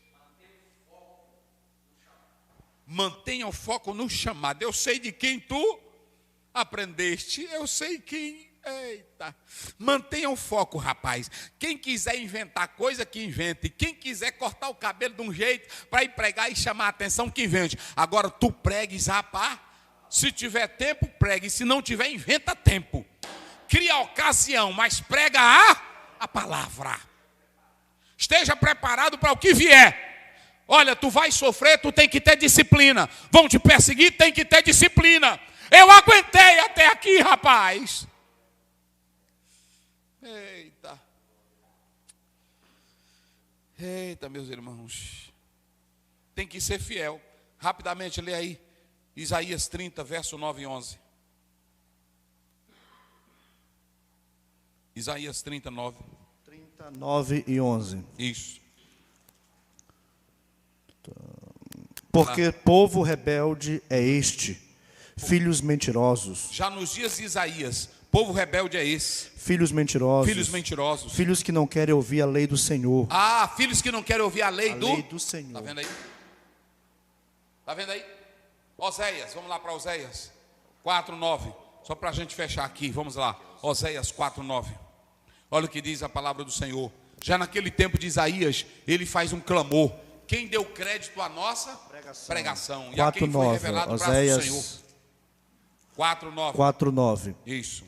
Mantenha o foco no chamado. Eu sei de quem tu aprendeste. Eu sei quem. Eita. Mantenha o foco, rapaz. Quem quiser inventar coisa, que invente. Quem quiser cortar o cabelo de um jeito para ir pregar e chamar a atenção, que invente. Agora tu pregues, rapaz. Se tiver tempo, pregue. Se não tiver, inventa tempo. Cria a ocasião, mas prega a palavra. Esteja preparado para o que vier. Olha, tu vai sofrer, tu tem que ter disciplina. Vão te perseguir, tem que ter disciplina. Eu aguentei até aqui, rapaz. Eita. Eita, meus irmãos. Tem que ser fiel. Rapidamente, lê aí. Isaías 30, verso 9 e 11. Isaías 30, 9. 30, 9 e 11. Isso. Porque povo rebelde é este, filhos mentirosos. Já nos dias de Isaías, povo rebelde é esse. Filhos mentirosos. Filhos mentirosos. Filhos que não querem ouvir a lei do Senhor. Ah, filhos que não querem ouvir a lei lei do Senhor. Está vendo aí? Está vendo aí? Oséias, vamos lá para Oséias 4:9. Só para a gente fechar aqui, vamos lá. Oséias 4:9. Olha o que diz a palavra do Senhor. Já naquele tempo de Isaías, ele faz um clamor. Quem deu crédito à nossa pregação. E a quem foi revelado o braço do Senhor. 4:9. 4:9. Isso.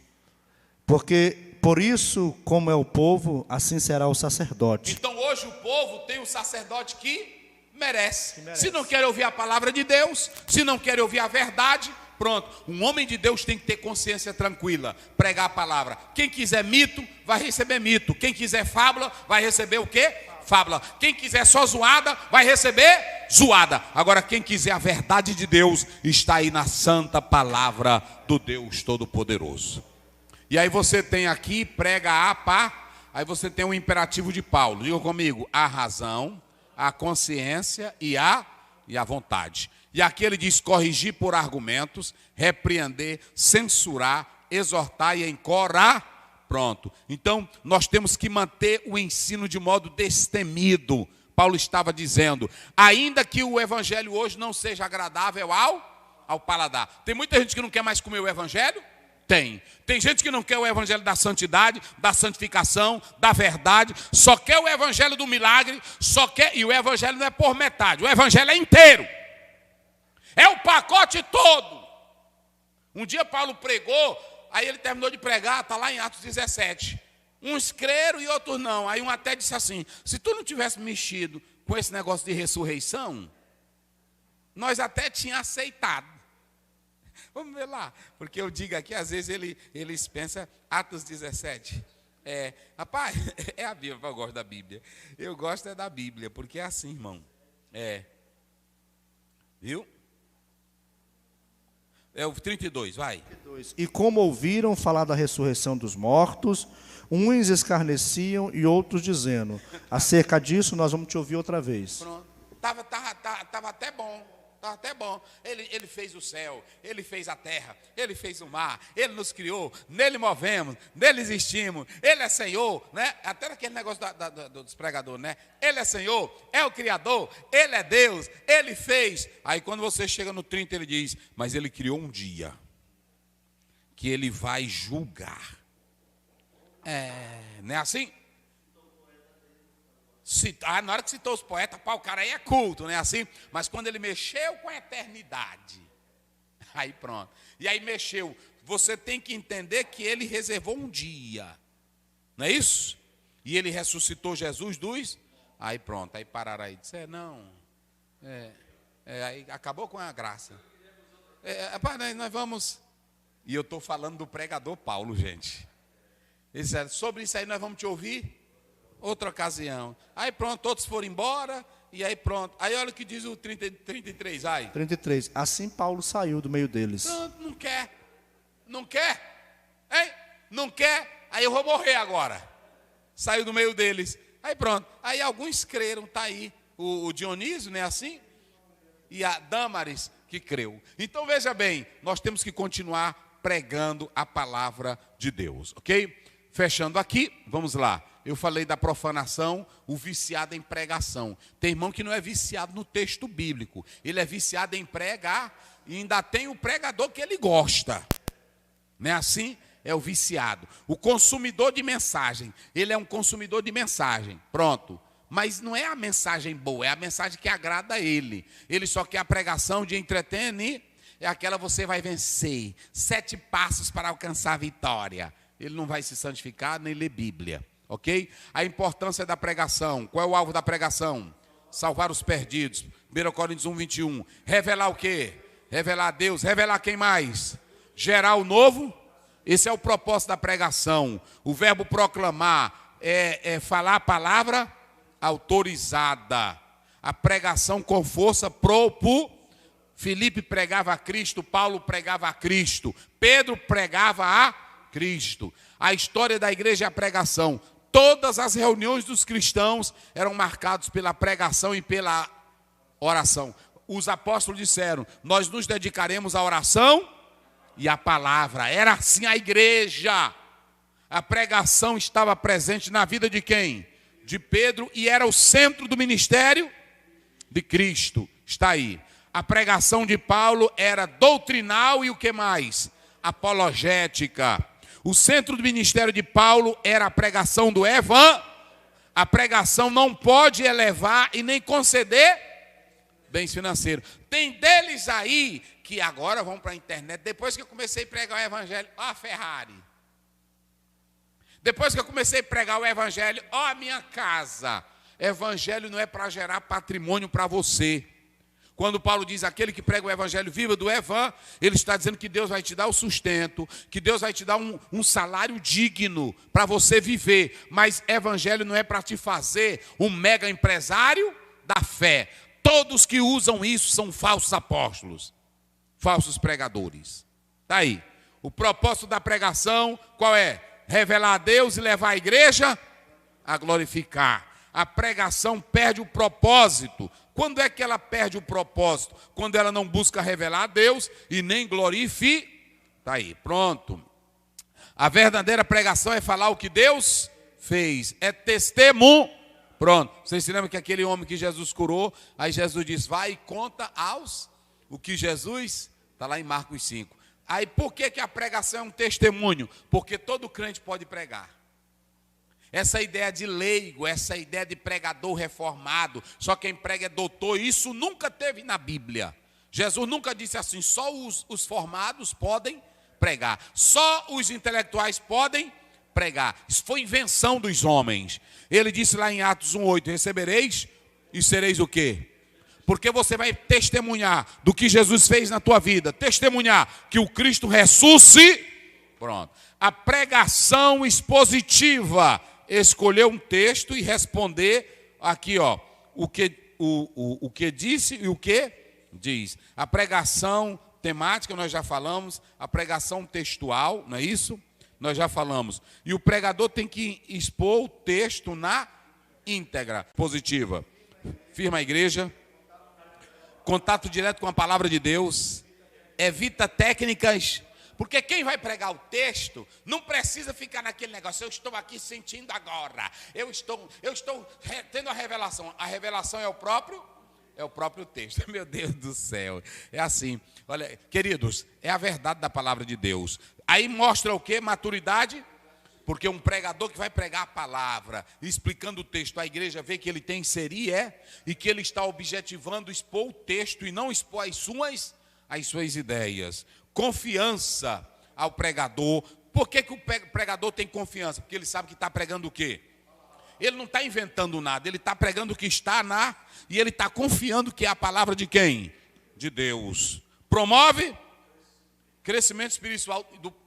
Porque por isso, como é o povo, assim será o sacerdote. Então hoje o povo tem um sacerdote que merece. Se não quer ouvir a palavra de Deus, se não quer ouvir a verdade, pronto. Um homem de Deus tem que ter consciência tranquila, pregar a palavra. Quem quiser mito, vai receber mito. Quem quiser fábula, vai receber o quê? Fábula. Quem quiser só zoada, vai receber zoada. Agora, quem quiser a verdade de Deus, está aí na santa palavra do Deus Todo-Poderoso. E aí você tem aqui, prega a pá, aí você tem um imperativo de Paulo. Diga comigo: a razão, a consciência e a vontade. E aqui ele diz: corrigir por argumentos, repreender, censurar, exortar e encorajar. Pronto. Então, nós temos que manter o ensino de modo destemido. Paulo estava dizendo: ainda que o evangelho hoje não seja agradável ao paladar. Tem muita gente que não quer mais comer o evangelho? Tem. Tem gente que não quer o evangelho da santidade, da santificação, da verdade, só quer o evangelho do milagre, só quer, e o evangelho não é por metade, o evangelho é inteiro. É o pacote todo. Um dia Paulo pregou, aí ele terminou de pregar, está lá em Atos 17. Uns creram e outros não. Aí um até disse assim: se tu não tivesse mexido com esse negócio de ressurreição, nós até tínhamos aceitado. Vamos ver lá, porque eu digo aqui, às vezes eles pensam, Atos 17. Rapaz, é a Bíblia, eu gosto da Bíblia. Eu gosto da Bíblia, porque é assim, irmão. Viu? É o 32, vai. E como ouviram falar da ressurreição dos mortos, uns escarneciam e outros dizendo: acerca disso nós vamos te ouvir outra vez. Pronto. Tava até bom. Está até bom. Ele fez o céu, ele fez a terra, ele fez o mar, ele nos criou, nele movemos, nele existimos, ele é Senhor, né? Até aquele negócio dos pregadores, né? Ele é Senhor, é o Criador, ele é Deus, ele fez. Aí quando você chega no 30, ele diz: mas ele criou um dia que ele vai julgar. Não é assim? Na hora que citou os poetas, o cara aí é culto, não é assim? Mas quando ele mexeu com a eternidade, aí pronto. E aí mexeu. Você tem que entender que ele reservou um dia, não é isso? E ele ressuscitou Jesus dos... Aí pronto, aí pararam aí. Disse, aí acabou com a graça. Nós vamos... E eu estou falando do pregador Paulo, gente. Ele disse, sobre isso aí nós vamos te ouvir outra ocasião. Aí pronto, todos foram embora, e aí pronto. Aí olha o que diz o 33, aí. 33. Assim Paulo saiu do meio deles. Não quer, hein? Não quer, aí eu vou morrer agora. Saiu do meio deles. Aí pronto, aí alguns creram, tá aí. O Dionísio, não é assim? E a Dâmaris, que creu. Então veja bem, nós temos que continuar pregando a palavra de Deus, ok? Fechando aqui, vamos lá. Eu falei da profanação, o viciado em pregação. Tem irmão que não é viciado no texto bíblico. Ele é viciado em pregar e ainda tem o pregador que ele gosta. Não é assim? É o viciado. O consumidor de mensagem. Ele é um consumidor de mensagem. Pronto. Mas não é a mensagem boa, é a mensagem que agrada a ele. Ele só quer a pregação de entreter, é aquela você vai vencer. 7 passos para alcançar a vitória. Ele não vai se santificar nem ler Bíblia. Ok? A importância da pregação. Qual é o alvo da pregação? Salvar os perdidos. 1 Coríntios 1, 21. Revelar o quê? Revelar a Deus. Revelar quem mais? Gerar o novo. Esse é o propósito da pregação. O verbo proclamar é falar a palavra autorizada. A pregação com força Filipe pregava a Cristo, Paulo pregava a Cristo, Pedro pregava a Cristo. A história da igreja é a pregação. Todas as reuniões dos cristãos eram marcadas pela pregação e pela oração. Os apóstolos disseram, nós nos dedicaremos à oração e à palavra. Era assim a igreja. A pregação estava presente na vida de quem? De Pedro, e era o centro do ministério de Cristo. Está aí. A pregação de Paulo era doutrinal e o que mais? Apologética. O centro do ministério de Paulo era a pregação do evangelho. A pregação não pode elevar e nem conceder bens financeiros. Tem deles aí que agora vão para a internet. Depois que eu comecei a pregar o evangelho, ó a Ferrari. Depois que eu comecei a pregar o evangelho, ó a minha casa. Evangelho não é para gerar patrimônio para você. Quando Paulo diz, aquele que prega o evangelho viva do evan, ele está dizendo que Deus vai te dar o sustento, que Deus vai te dar um salário digno para você viver. Mas evangelho não é para te fazer um mega empresário da fé. Todos que usam isso são falsos apóstolos, falsos pregadores. Está aí. O propósito da pregação, qual é? Revelar a Deus e levar a igreja a glorificar. A pregação perde o propósito. Quando é que ela perde o propósito? Quando ela não busca revelar a Deus e nem glorifica. Está aí, pronto. A verdadeira pregação é falar o que Deus fez. É testemunho. Pronto. Vocês se lembram que aquele homem que Jesus curou, aí Jesus diz, vai e conta aos o que Jesus, está lá em Marcos 5. Aí por que a pregação é um testemunho? Porque todo crente pode pregar. Essa ideia de leigo, essa ideia de pregador reformado, só quem prega é doutor, isso nunca teve na Bíblia. Jesus nunca disse assim, só os formados podem pregar, só os intelectuais podem pregar. Isso foi invenção dos homens. Ele disse lá em Atos 1,8, recebereis e sereis o quê? Porque você vai testemunhar do que Jesus fez na tua vida, testemunhar que o Cristo ressuscitou. Pronto. A pregação expositiva, escolher um texto e responder aqui, ó, o que disse e o que diz. A pregação temática, nós já falamos, a pregação textual, não é isso? Nós já falamos. E o pregador tem que expor o texto na íntegra, positiva. Firma a igreja. Contato direto com a palavra de Deus. Evita técnicas. Porque quem vai pregar o texto não precisa ficar naquele negócio. Eu estou aqui sentindo agora. Eu estou tendo a revelação. A revelação é o próprio texto. Meu Deus do céu. É assim. Olha, queridos, é a verdade da palavra de Deus. Aí mostra o quê? Maturidade. Porque um pregador que vai pregar a palavra, explicando o texto, a igreja vê que ele tem inserir, e que ele está objetivando expor o texto e não expor as suas ideias. Confiança ao pregador. Por que o pregador tem confiança? Porque ele sabe que está pregando o quê? Ele não está inventando nada, ele está pregando o que está e ele está confiando que é a palavra de quem? De Deus. Promove crescimento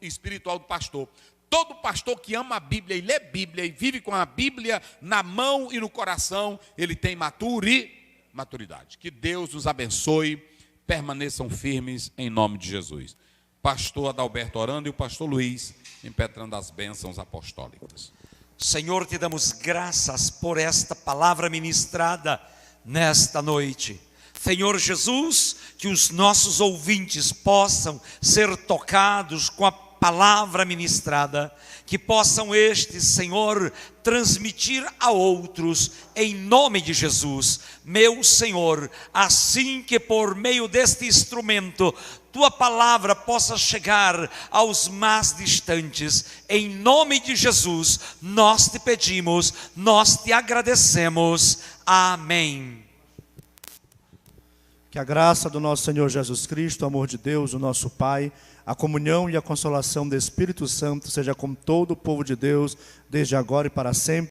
espiritual do pastor. Todo pastor que ama a Bíblia e lê Bíblia e vive com a Bíblia na mão e no coração, ele tem maturidade. Que Deus nos abençoe, permaneçam firmes em nome de Jesus. Pastor Adalberto orando e o pastor Luiz impetrando as bênçãos apostólicas. Senhor, te damos graças por esta palavra ministrada nesta noite. Senhor Jesus, que os nossos ouvintes possam ser tocados com a palavra ministrada, que possam estes, Senhor, transmitir a outros, em nome de Jesus. Meu Senhor, assim que por meio deste instrumento, tua palavra possa chegar aos mais distantes, em nome de Jesus, nós te pedimos, nós te agradecemos. Amém. Que a graça do nosso Senhor Jesus Cristo, o amor de Deus, o nosso Pai, a comunhão e a consolação do Espírito Santo seja com todo o povo de Deus, desde agora e para sempre.